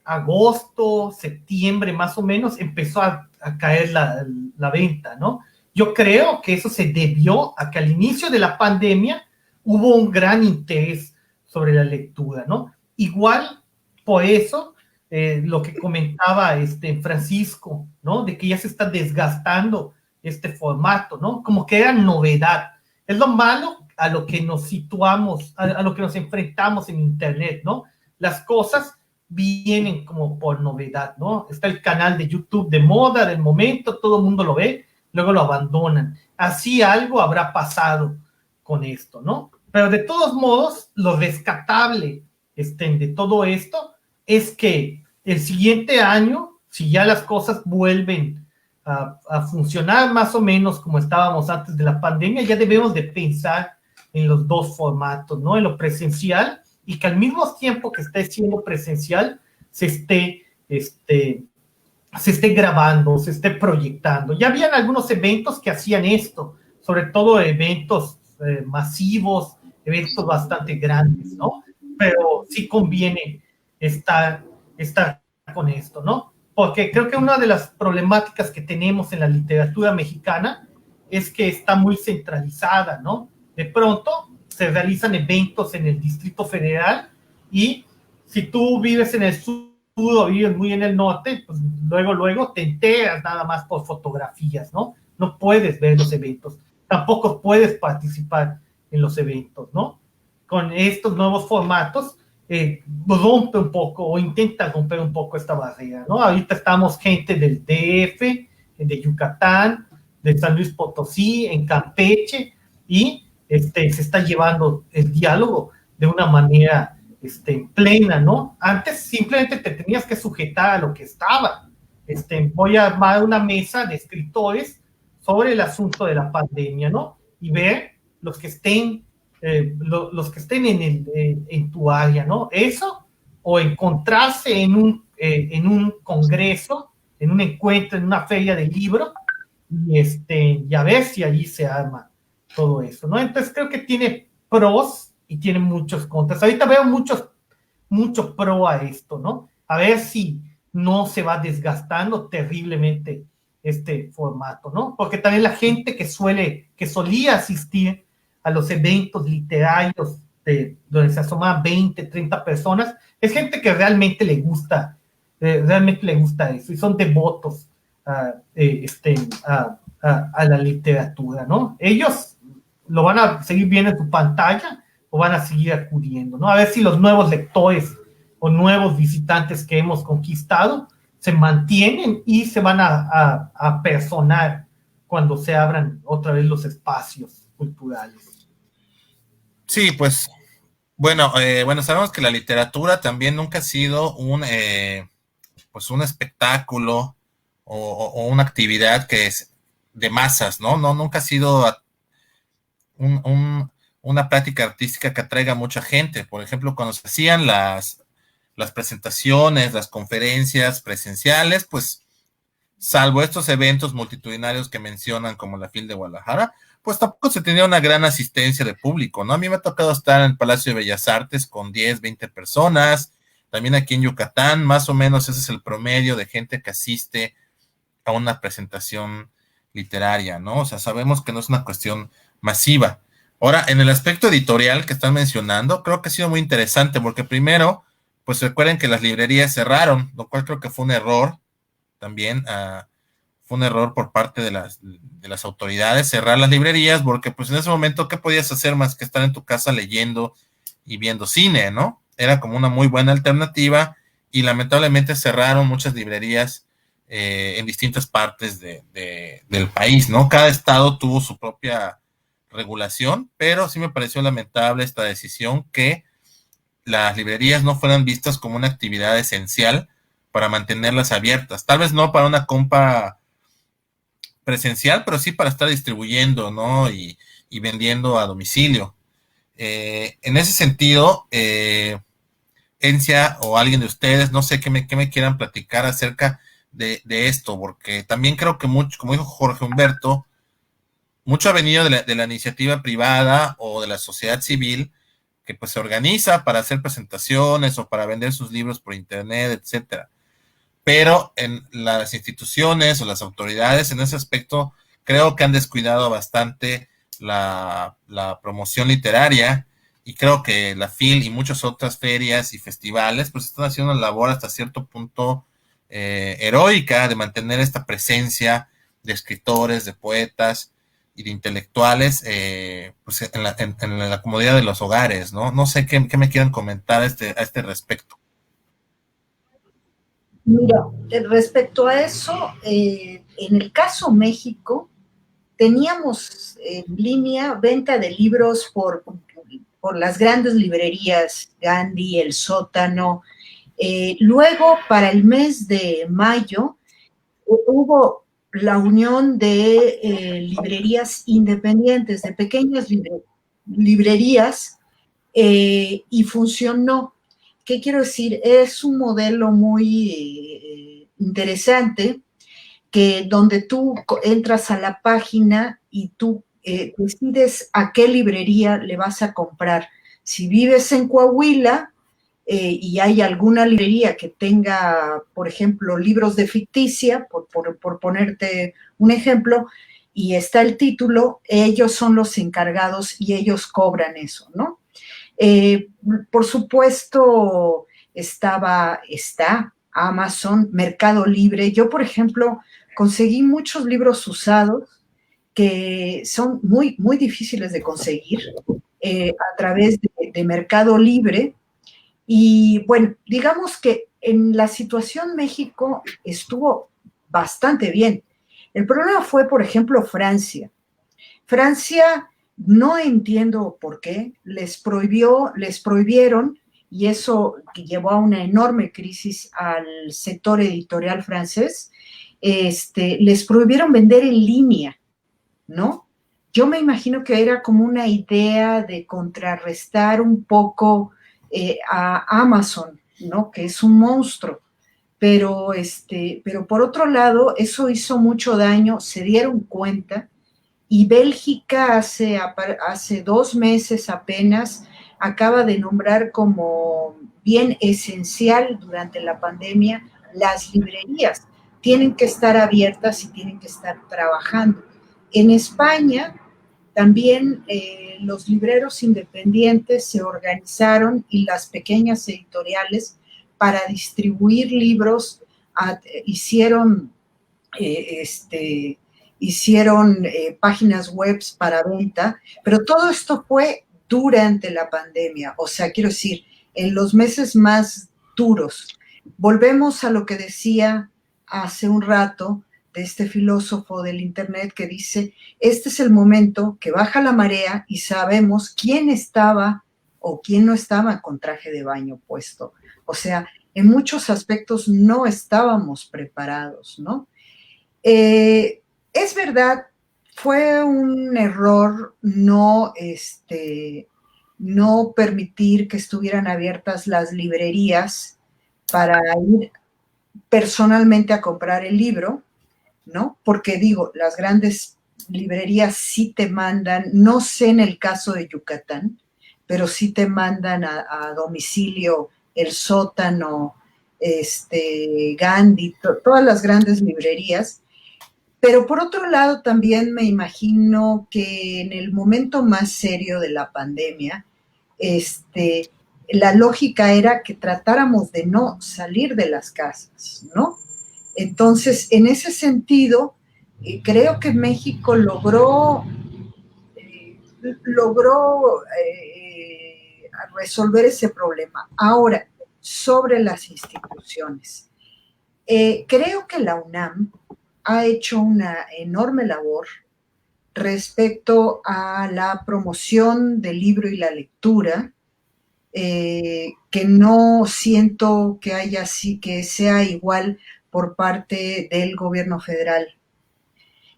agosto, septiembre más o menos, empezó a caer la venta, ¿no? Yo creo que eso se debió a que al inicio de la pandemia hubo un gran interés sobre la lectura, ¿no? Igual, por eso, lo que comentaba Francisco, ¿no? De que ya se está desgastando este formato, ¿no? Como que era novedad. Es lo malo a lo que nos situamos, a lo que nos enfrentamos en Internet, ¿no? Las cosas vienen como por novedad, ¿no? Está el canal de YouTube de moda del momento, todo el mundo lo ve, luego lo abandonan. Así algo habrá pasado con esto, ¿no? Pero de todos modos, lo rescatable de todo esto es que el siguiente año, si ya las cosas vuelven a funcionar más o menos como estábamos antes de la pandemia, ya debemos de pensar en los dos formatos, ¿no? En lo presencial, y que al mismo tiempo que esté siendo presencial, se esté grabando, se esté proyectando. Ya habían algunos eventos que hacían esto, sobre todo eventos masivos, eventos bastante grandes, ¿no? Pero sí conviene estar con esto, ¿no? Porque creo que una de las problemáticas que tenemos en la literatura mexicana es que está muy centralizada, ¿no? De pronto se realizan eventos en el Distrito Federal y si tú vives en el sur tú o vives muy en el norte, pues luego te enteras nada más por fotografías, ¿no? No puedes ver los eventos, tampoco puedes participar en los eventos, ¿no? Con estos nuevos formatos, rompe un poco o intenta romper un poco esta barrera, ¿no? Ahorita estamos gente del DF, de Yucatán, de San Luis Potosí, en Campeche, y se está llevando el diálogo de una manera plena, ¿no? Antes simplemente te tenías que sujetar a lo que estaba. Voy a armar una mesa de escritores sobre el asunto de la pandemia, ¿no? Y ver los que estén en tu área, ¿no? Eso, o encontrarse en un congreso, en un encuentro, en una feria de libro, y a ver si allí se arma todo eso, ¿no? Entonces creo que tiene pros y tiene muchos contras. Ahorita veo mucho pro a esto, ¿no? A ver si no se va desgastando terriblemente este formato, ¿no? Porque también la gente que solía asistir a los eventos literarios donde se asomaban 20, 30 personas, es gente que realmente le gusta eso, y son devotos a la literatura, ¿no? Ellos lo van a seguir viendo en tu pantalla o van a seguir acudiendo, ¿no? A ver si los nuevos lectores o nuevos visitantes que hemos conquistado se mantienen y se van a personar cuando se abran otra vez los espacios culturales. Sí, pues, bueno, sabemos que la literatura también nunca ha sido un espectáculo o una actividad que es de masas, ¿no? Nunca ha sido una práctica artística que atraiga a mucha gente. Por ejemplo, cuando se hacían las presentaciones, las conferencias presenciales, pues, salvo estos eventos multitudinarios que mencionan, como la FIL de Guadalajara, pues tampoco se tenía una gran asistencia de público, ¿no? A mí me ha tocado estar en el Palacio de Bellas Artes con 10, 20 personas, también aquí en Yucatán, más o menos ese es el promedio de gente que asiste a una presentación literaria, ¿no? O sea, sabemos que no es una cuestión masiva. Ahora, en el aspecto editorial que están mencionando, creo que ha sido muy interesante, porque primero, pues recuerden que las librerías cerraron, lo cual creo que fue un error también, fue un error por parte de las autoridades cerrar las librerías, porque pues en ese momento, ¿qué podías hacer más que estar en tu casa leyendo y viendo cine, ¿no? Era como una muy buena alternativa, y lamentablemente cerraron muchas librerías en distintas partes del país, ¿no? Cada estado tuvo su propia regulación, pero sí me pareció lamentable esta decisión, que las librerías no fueran vistas como una actividad esencial para mantenerlas abiertas. Tal vez no para una compra presencial, pero sí para estar distribuyendo, ¿no? Y vendiendo a domicilio. En ese sentido, Encia o alguien de ustedes, no sé qué me quieran platicar acerca de esto, porque también creo que mucho, como dijo Jorge Humberto, mucho ha venido de la iniciativa privada o de la sociedad civil, que pues se organiza para hacer presentaciones o para vender sus libros por internet, etcétera. Pero en las instituciones o las autoridades, en ese aspecto, creo que han descuidado bastante la promoción literaria, y creo que la FIL y muchas otras ferias y festivales pues están haciendo una labor hasta cierto punto heroica de mantener esta presencia de escritores, de poetas y de intelectuales pues en la comodidad de los hogares, ¿no? No sé qué me quieran comentar a este respecto. Mira, respecto a eso, en el caso México, teníamos en línea venta de libros por las grandes librerías, Gandhi, El Sótano. Luego, para el mes de mayo, hubo la unión de librerías independientes, de pequeñas librerías, y funcionó. ¿Qué quiero decir? Es un modelo muy interesante, que donde tú entras a la página y tú decides a qué librería le vas a comprar. Si vives en Coahuila y hay alguna librería que tenga, por ejemplo, libros de ficticia, por ponerte un ejemplo, y está el título, ellos son los encargados y ellos cobran eso, ¿no? Por supuesto, está Amazon, Mercado Libre. Yo, por ejemplo, conseguí muchos libros usados que son muy, muy difíciles de conseguir a través de Mercado Libre. Y bueno, digamos que en la situación México estuvo bastante bien. El problema fue, por ejemplo, Francia. Francia, no entiendo por qué, les prohibieron, y eso llevó a una enorme crisis al sector editorial francés, les prohibieron vender en línea, ¿no? Yo me imagino que era como una idea de contrarrestar un poco a Amazon, ¿no? Que es un monstruo. Pero por otro lado, eso hizo mucho daño, se dieron cuenta, y Bélgica hace 2 meses apenas acaba de nombrar como bien esencial durante la pandemia las librerías. Tienen que estar abiertas y tienen que estar trabajando. En España también los libreros independientes se organizaron y las pequeñas editoriales para distribuir libros hicieron páginas web para venta, pero todo esto fue durante la pandemia, o sea, quiero decir, en los meses más duros. Volvemos a lo que decía hace un rato de este filósofo del Internet que dice, este es el momento que baja la marea y sabemos quién estaba o quién no estaba con traje de baño puesto. O sea, en muchos aspectos no estábamos preparados, ¿no? Es verdad, fue un error no permitir que estuvieran abiertas las librerías para ir personalmente a comprar el libro, ¿no? Porque digo, las grandes librerías sí te mandan, no sé en el caso de Yucatán, pero sí te mandan a domicilio El Sótano, Gandhi, todas las grandes librerías. Pero por otro lado, también me imagino que en el momento más serio de la pandemia, la lógica era que tratáramos de no salir de las casas, ¿no? Entonces, en ese sentido, creo que México logró resolver ese problema. Ahora, sobre las instituciones. Creo que la UNAM ha hecho una enorme labor respecto a la promoción del libro y la lectura, que no siento que haya así, que sea igual por parte del gobierno federal.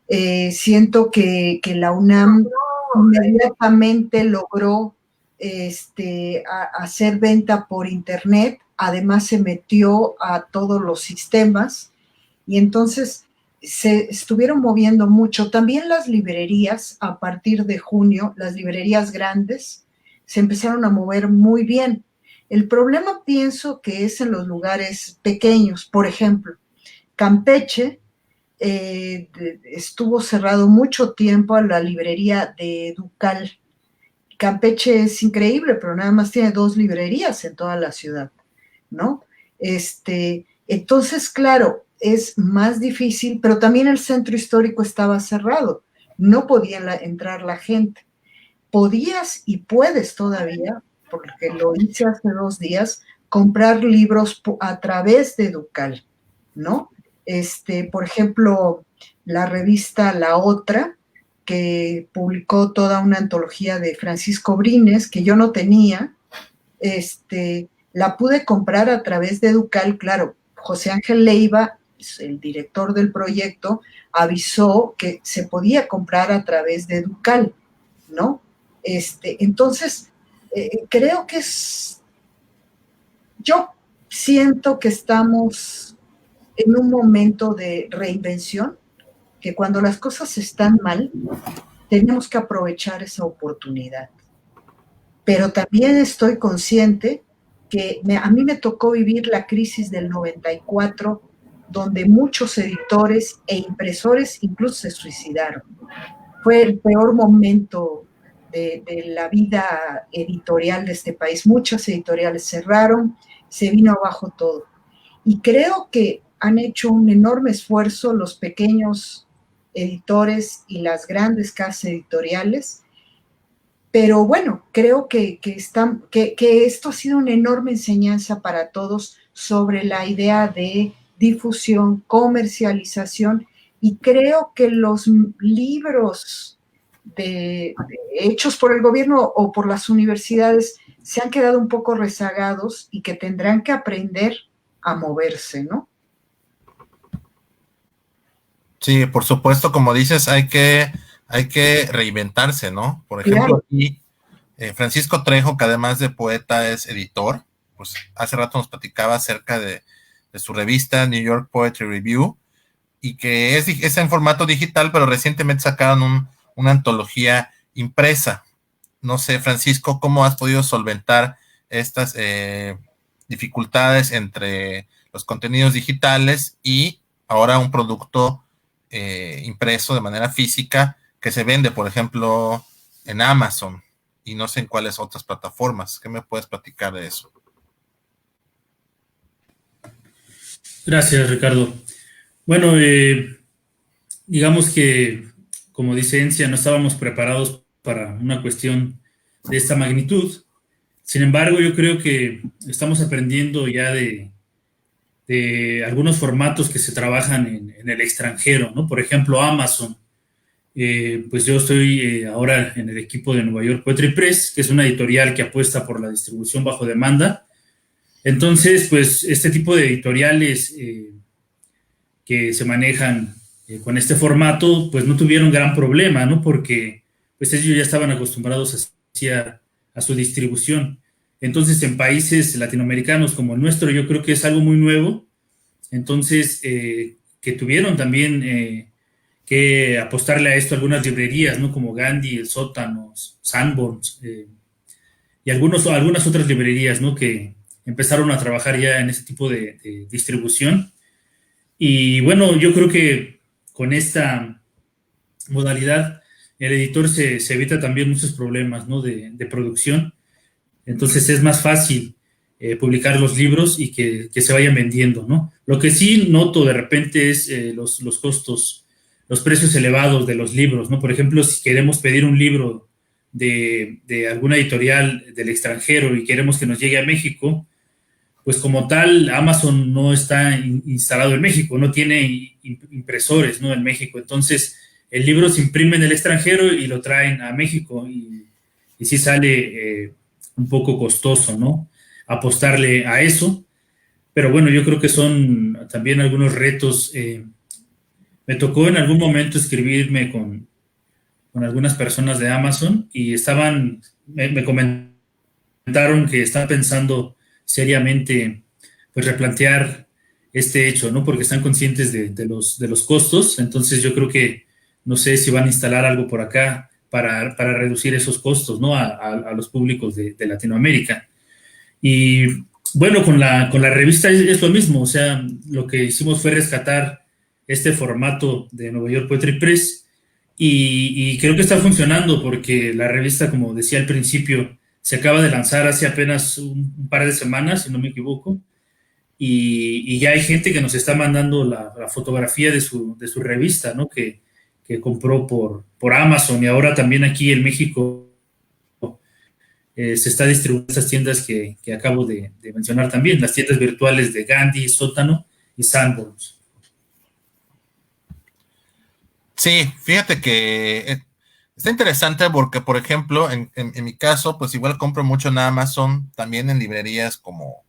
Siento que la UNAM inmediatamente logró hacer venta por internet, además se metió a todos los sistemas y entonces se estuvieron moviendo mucho. También las librerías, a partir de junio, las librerías grandes se empezaron a mover muy bien. El problema pienso que es en los lugares pequeños. Por ejemplo, Campeche estuvo cerrado mucho tiempo a la librería de Ducal. Campeche es increíble, pero nada más tiene 2 librerías en toda la ciudad, ¿no? Entonces, claro, es más difícil, pero también el centro histórico estaba cerrado, no podía entrar la gente. Podías y puedes todavía, porque lo hice hace 2 días, comprar libros a través de Ducal, ¿no? Por ejemplo, la revista La Otra, que publicó toda una antología de Francisco Brines, que yo no tenía, la pude comprar a través de Ducal. Claro, José Ángel Leiva, el director del proyecto, avisó que se podía comprar a través de Ducal, ¿no? Entonces, creo que yo siento que estamos en un momento de reinvención, que cuando las cosas están mal, tenemos que aprovechar esa oportunidad. Pero también estoy consciente que a mí me tocó vivir la crisis del 94, donde muchos editores e impresores incluso se suicidaron. Fue el peor momento de la vida editorial de este país. Muchas editoriales cerraron, se vino abajo todo. Y creo que han hecho un enorme esfuerzo los pequeños editores y las grandes casas editoriales, pero bueno, creo que esto ha sido una enorme enseñanza para todos sobre la idea de difusión, comercialización, y creo que los libros hechos por el gobierno o por las universidades se han quedado un poco rezagados y que tendrán que aprender a moverse, ¿no? Sí, por supuesto, como dices, hay que reinventarse, ¿no? Por ejemplo, aquí Francisco Trejo, que además de poeta es editor, pues hace rato nos platicaba acerca de su revista New York Poetry Review, y que es en formato digital, pero recientemente sacaron una antología impresa. No sé, Francisco, ¿cómo has podido solventar estas dificultades entre los contenidos digitales y ahora un producto impreso de manera física que se vende, por ejemplo, en Amazon y no sé en cuáles otras plataformas? ¿Qué me puedes platicar de eso? Gracias, Ricardo. Bueno, digamos que, como dice Encia, no estábamos preparados para una cuestión de esta magnitud. Sin embargo, yo creo que estamos aprendiendo ya de algunos formatos que se trabajan en el extranjero, ¿no? Por ejemplo, Amazon. Pues yo estoy ahora en el equipo de Nueva York Poetry Press, que es una editorial que apuesta por la distribución bajo demanda. Entonces, pues este tipo de editoriales que se manejan con este formato, pues no tuvieron gran problema, ¿no? Porque pues ellos ya estaban acostumbrados a su distribución. Entonces, en países latinoamericanos como el nuestro, yo creo que es algo muy nuevo. Entonces, que tuvieron también que apostarle a esto algunas librerías, ¿no? Como Gandhi, El Sótano, Sanborns, y algunas otras librerías, ¿no? Que empezaron a trabajar ya en ese tipo de distribución. Y bueno, yo creo que con esta modalidad el editor se evita también muchos problemas, ¿no? de producción. Entonces es más fácil publicar los libros y que se vayan vendiendo, ¿no? Lo que sí noto de repente es los costos, los precios elevados de los libros, ¿no? Por ejemplo, si queremos pedir un libro de alguna editorial del extranjero y queremos que nos llegue a México, pues como tal, Amazon no está instalado en México, no tiene impresores, ¿no? En México. Entonces, el libro se imprime en el extranjero y lo traen a México y sí sale un poco costoso, ¿no? Apostarle a eso. Pero bueno, yo creo que son también algunos retos. Me tocó en algún momento escribirme con algunas personas de Amazon y me comentaron que están pensando seriamente pues replantear este hecho, ¿no? Porque están conscientes de los costos. Entonces yo creo que no sé si van a instalar algo por acá para reducir esos costos, ¿no? A los públicos de Latinoamérica. Y bueno, con la revista es lo mismo. O sea, lo que hicimos fue rescatar este formato de Nueva York Poetry Press y creo que está funcionando porque la revista, como decía al principio, se acaba de lanzar hace apenas un par de semanas, si no me equivoco, y ya hay gente que nos está mandando la fotografía de su revista, ¿no? Que compró por Amazon, y ahora también aquí en México se está distribuyendo esas tiendas que acabo de mencionar también, las tiendas virtuales de Gandhi, Sótano y Sanborns. Sí, fíjate que está interesante porque, por ejemplo, en mi caso, pues igual compro mucho en Amazon, también en librerías como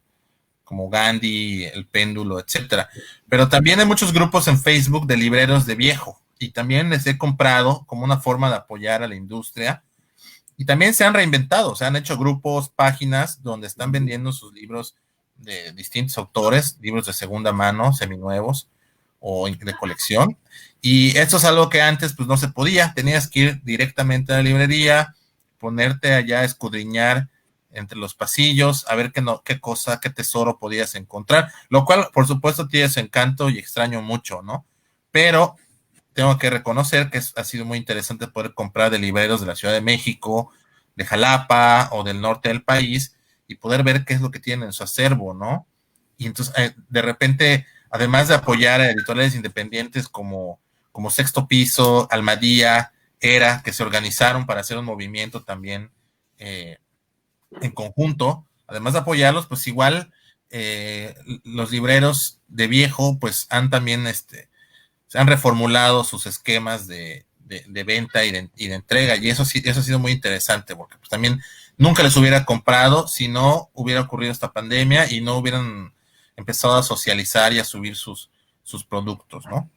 Gandhi, El Péndulo, etcétera. Pero también hay muchos grupos en Facebook de libreros de viejo y también les he comprado como una forma de apoyar a la industria y también se han reinventado, se han hecho grupos, páginas donde están vendiendo sus libros de distintos autores, libros de segunda mano, seminuevos o de colección. Y esto es algo que antes pues no se podía, tenías que ir directamente a la librería, ponerte allá a escudriñar entre los pasillos, a ver qué tesoro podías encontrar, lo cual por supuesto tiene su encanto y extraño mucho, ¿no? Pero tengo que reconocer que ha sido muy interesante poder comprar de libreros de la Ciudad de México, de Jalapa o del norte del país y poder ver qué es lo que tienen en su acervo, ¿no? y entonces de repente, además de apoyar a editoriales independientes como Sexto Piso, Almadía, Era, que se organizaron para hacer un movimiento también en conjunto, además de apoyarlos, pues igual los libreros de viejo, pues han también se han reformulado sus esquemas de venta y de entrega, y eso sí, eso ha sido muy interesante, porque pues también nunca les hubiera comprado si no hubiera ocurrido esta pandemia y no hubieran empezado a socializar y a subir sus productos, ¿no?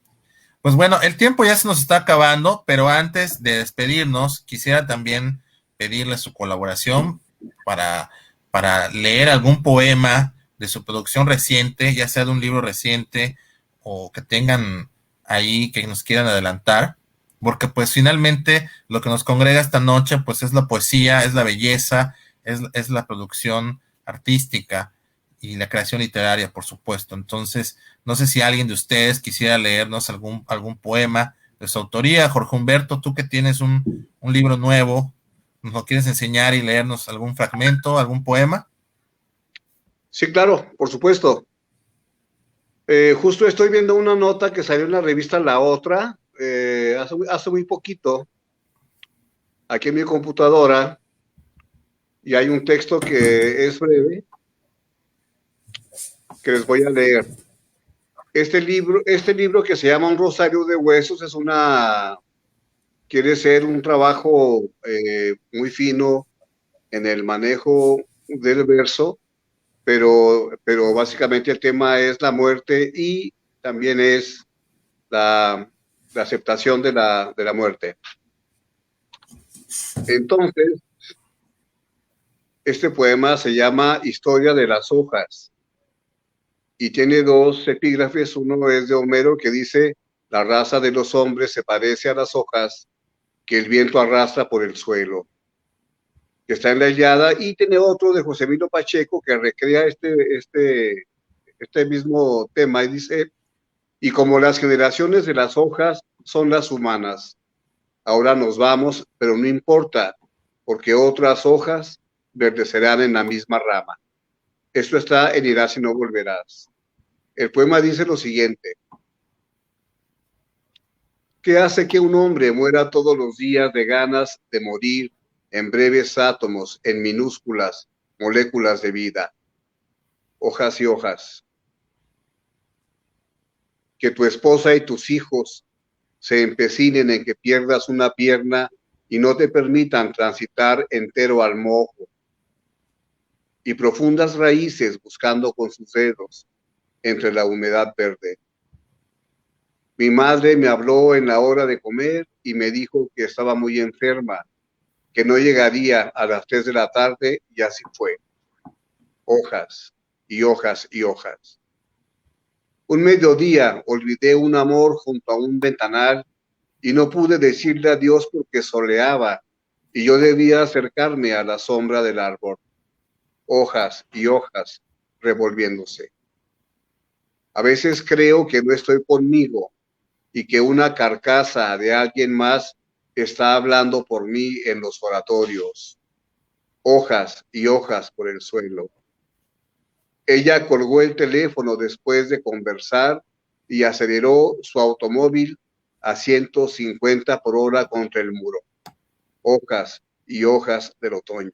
Pues bueno, el tiempo ya se nos está acabando, pero antes de despedirnos, quisiera también pedirle su colaboración para leer algún poema de su producción reciente, ya sea de un libro reciente o que tengan ahí que nos quieran adelantar, porque pues finalmente lo que nos congrega esta noche pues es la poesía, es la belleza, es la producción artística y la creación literaria, por supuesto. Entonces, no sé si alguien de ustedes quisiera leernos algún poema de su autoría. Jorge Humberto, tú que tienes un libro nuevo, ¿nos lo quieres enseñar y leernos algún fragmento, algún poema? Sí, claro, por supuesto. Justo estoy viendo una nota que salió en la revista La Otra, hace muy poquito, aquí en mi computadora, y hay un texto que es breve, que les voy a leer. Este libro que se llama Un Rosario de Huesos quiere ser un trabajo muy fino en el manejo del verso, pero básicamente el tema es la muerte y también es la aceptación de la muerte. Entonces, este poema se llama Historia de las hojas y tiene dos epígrafes. Uno es de Homero que dice: la raza de los hombres se parece a las hojas que el viento arrastra por el suelo, que está en la Ilíada, y tiene otro de José Emilio Pacheco que recrea este mismo tema y dice: y como las generaciones de las hojas son las humanas, ahora nos vamos, pero no importa, porque otras hojas verdecerán en la misma rama. Esto está en Irás y no volverás. El poema dice lo siguiente: ¿qué hace que un hombre muera todos los días de ganas de morir en breves átomos, en minúsculas moléculas de vida? Hojas y hojas. Que tu esposa y tus hijos se empecinen en que pierdas una pierna y no te permitan transitar entero al mojo. Y profundas raíces buscando con sus dedos entre la humedad verde. Mi madre me habló en la hora de comer y me dijo que estaba muy enferma, que no llegaría a las 3 de la tarde, y así fue. Hojas y hojas y hojas. Un mediodía olvidé un amor junto a un ventanal y no pude decirle adiós porque soleaba y yo debía acercarme a la sombra del árbol. Hojas y hojas revolviéndose. A veces creo que no estoy conmigo y que una carcasa de alguien más está hablando por mí en los oratorios. Hojas y hojas por el suelo. Ella colgó el teléfono después de conversar y aceleró su automóvil a 150 por hora contra el muro. Hojas y hojas del otoño.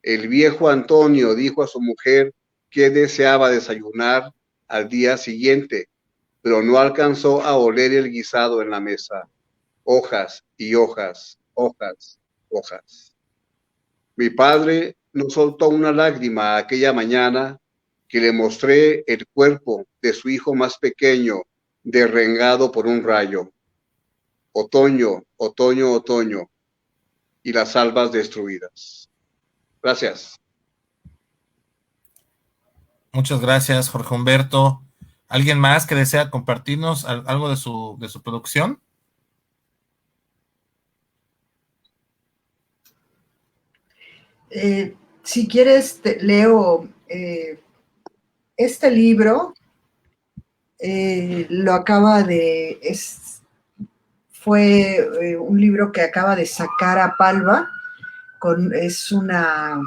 El viejo Antonio dijo a su mujer que deseaba desayunar al día siguiente, pero no alcanzó a oler el guisado en la mesa. Hojas y hojas, hojas, hojas. Mi padre no soltó una lágrima aquella mañana que le mostré el cuerpo de su hijo más pequeño, derrengado por un rayo. Otoño, otoño, otoño, y las albas destruidas. Gracias. Muchas gracias, Jorge Humberto. ¿Alguien más que desea compartirnos algo de su producción? Si quieres, leo este libro. Lo acaba de... fue un libro que acaba de sacar Apalva. Es una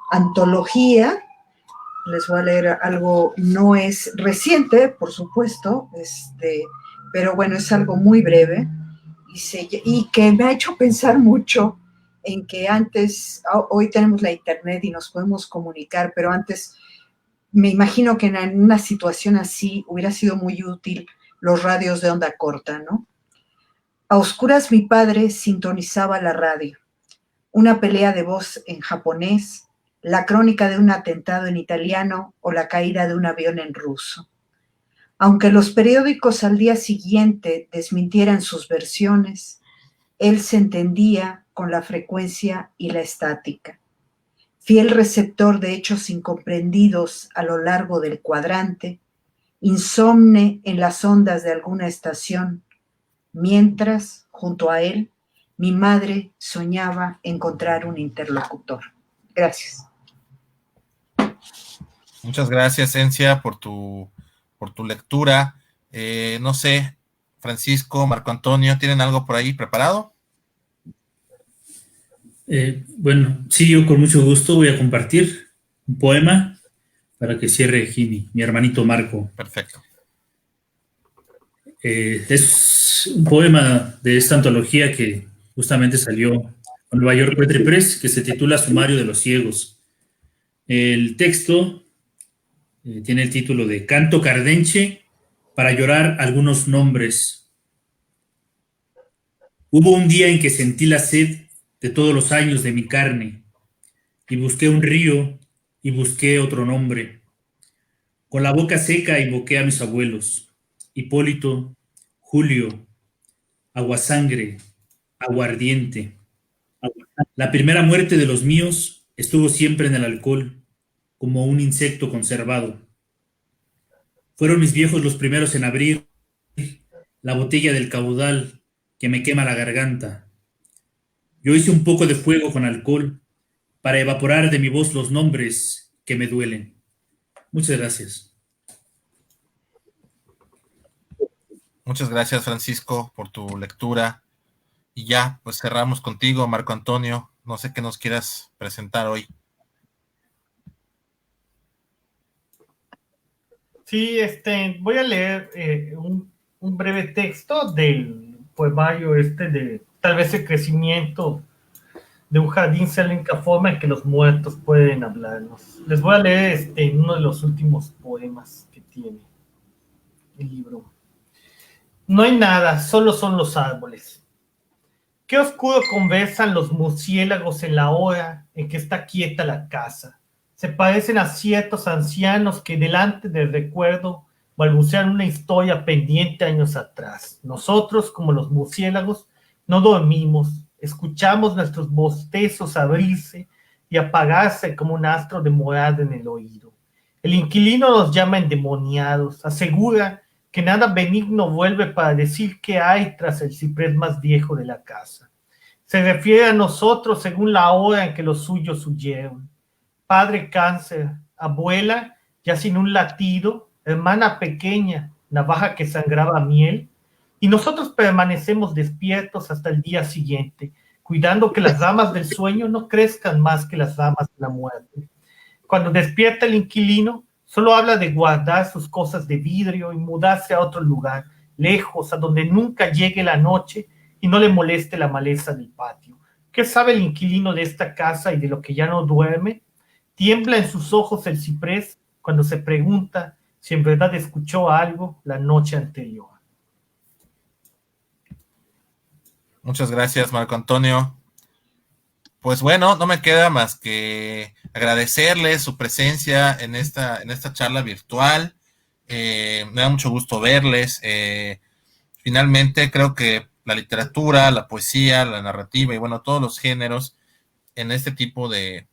antología Les voy a leer algo, no es reciente, por supuesto, pero bueno, es algo muy breve y que me ha hecho pensar mucho en que antes, hoy tenemos la internet y nos podemos comunicar, pero antes me imagino que en una situación así hubiera sido muy útil los radios de onda corta, ¿no? A oscuras mi padre sintonizaba la radio, una pelea de voz en japonés, la crónica de un atentado en italiano o la caída de un avión en ruso. Aunque los periódicos al día siguiente desmintieran sus versiones, él se entendía con la frecuencia y la estática. Fiel receptor de hechos incomprendidos a lo largo del cuadrante, insomne en las ondas de alguna estación, mientras, junto a él, mi madre soñaba encontrar un interlocutor. Gracias. Muchas gracias, Encia, por tu lectura. No sé, Francisco, Marco Antonio, ¿tienen algo por ahí preparado? Bueno, sí, yo con mucho gusto voy a compartir un poema para que cierre Jimmy, mi hermanito Marco. Perfecto. Es un poema de esta antología que justamente salió con Nueva York Poetry Press, que se titula Sumario de los Ciegos. El texto tiene el título de Canto Cardenche para llorar algunos nombres. Hubo un día en que sentí la sed de todos los años de mi carne, y busqué un río y busqué otro nombre. Con la boca seca invoqué a mis abuelos, Hipólito, Julio, Aguasangre, Aguardiente. La primera muerte de los míos estuvo siempre en el alcohol, como un insecto conservado. Fueron mis viejos los primeros en abrir la botella del caudal que me quema la garganta. Yo hice un poco de fuego con alcohol para evaporar de mi voz los nombres que me duelen. Muchas gracias. Muchas gracias, Francisco, por tu lectura. Y ya, pues cerramos contigo, Marco Antonio. No sé qué nos quieras presentar hoy. Sí, voy a leer un breve texto del poemario de tal vez el crecimiento de un jardín sea la única forma en que los muertos pueden hablarnos. Les voy a leer uno de los últimos poemas que tiene el libro. No hay nada, solo son los árboles. Qué oscuro conversan los murciélagos en la hora en que está quieta la casa. Se parecen a ciertos ancianos que delante del recuerdo balbucean una historia pendiente años atrás. Nosotros, como los murciélagos, no dormimos, escuchamos nuestros bostezos abrirse y apagarse como un astro de morada en el oído. El inquilino nos llama endemoniados, asegura que nada benigno vuelve para decir qué hay tras el ciprés más viejo de la casa. Se refiere a nosotros según la hora en que los suyos huyeron. Padre cáncer, abuela ya sin un latido, hermana pequeña, navaja que sangraba miel, y nosotros permanecemos despiertos hasta el día siguiente, cuidando que las ramas del sueño no crezcan más que las ramas de la muerte. Cuando despierta el inquilino, solo habla de guardar sus cosas de vidrio y mudarse a otro lugar, lejos, a donde nunca llegue la noche y no le moleste la maleza del patio. ¿Qué sabe el inquilino de esta casa y de lo que ya no duerme? Tiembla en sus ojos el ciprés cuando se pregunta si en verdad escuchó algo la noche anterior. Muchas gracias, Marco Antonio. Pues bueno, no me queda más que agradecerles su presencia en esta charla virtual. Me da mucho gusto verles. Finalmente, creo que la literatura, la poesía, la narrativa y bueno, todos los géneros en este tipo de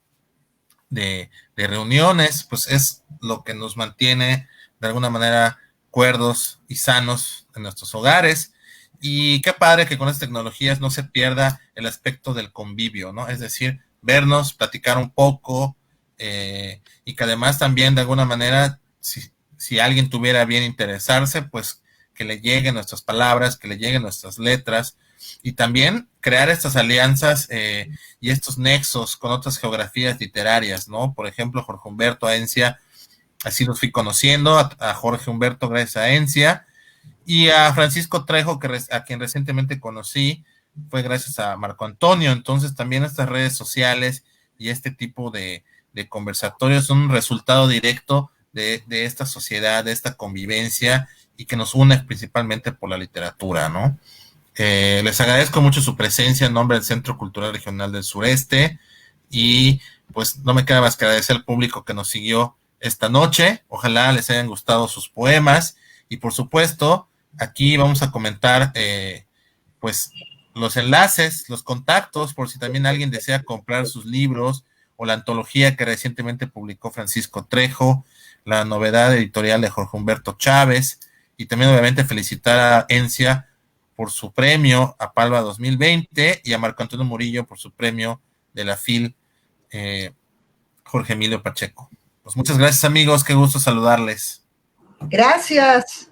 reuniones, pues es lo que nos mantiene de alguna manera cuerdos y sanos en nuestros hogares. Y qué padre que con estas tecnologías no se pierda el aspecto del convivio, ¿no? Es decir, vernos, platicar un poco, y que además también de alguna manera, si alguien tuviera bien interesarse, pues que le lleguen nuestras palabras, que le lleguen nuestras letras, y también crear estas alianzas y estos nexos con otras geografías literarias, ¿no? Por ejemplo, Jorge Humberto Aencia así los fui conociendo, a Jorge Humberto gracias a Encia, y a Francisco Trejo, a quien recientemente conocí, fue gracias a Marco Antonio. Entonces también estas redes sociales y este tipo de conversatorios son un resultado directo de esta sociedad, de esta convivencia, y que nos une principalmente por la literatura, ¿no? Les agradezco mucho su presencia en nombre del Centro Cultural Regional del Sureste, y pues no me queda más que agradecer al público que nos siguió esta noche. Ojalá les hayan gustado sus poemas, y por supuesto aquí vamos a comentar pues los enlaces, los contactos, por si también alguien desea comprar sus libros o la antología que recientemente publicó Francisco Trejo, la novedad editorial de Jorge Humberto Chávez, y también obviamente felicitar a Encia por su premio a Palva 2020 y a Marco Antonio Murillo por su premio de la FIL Jorge Emilio Pacheco. Pues muchas gracias, amigos, qué gusto saludarles. Gracias.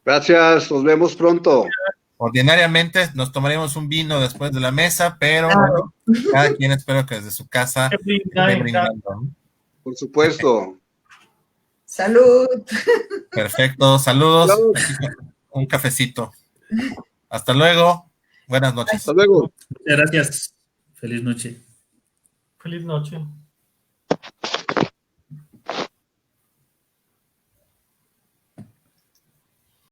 Gracias, nos vemos pronto. Ordinariamente nos tomaríamos un vino después de la mesa, pero Claro. bueno, cada quien espero que desde su casa esté brindando, ¿no? Por supuesto. Salud. Perfecto, saludos. Salud. Un cafecito. Hasta luego. Buenas noches. Hasta luego. Muchas gracias. Feliz noche. Feliz noche.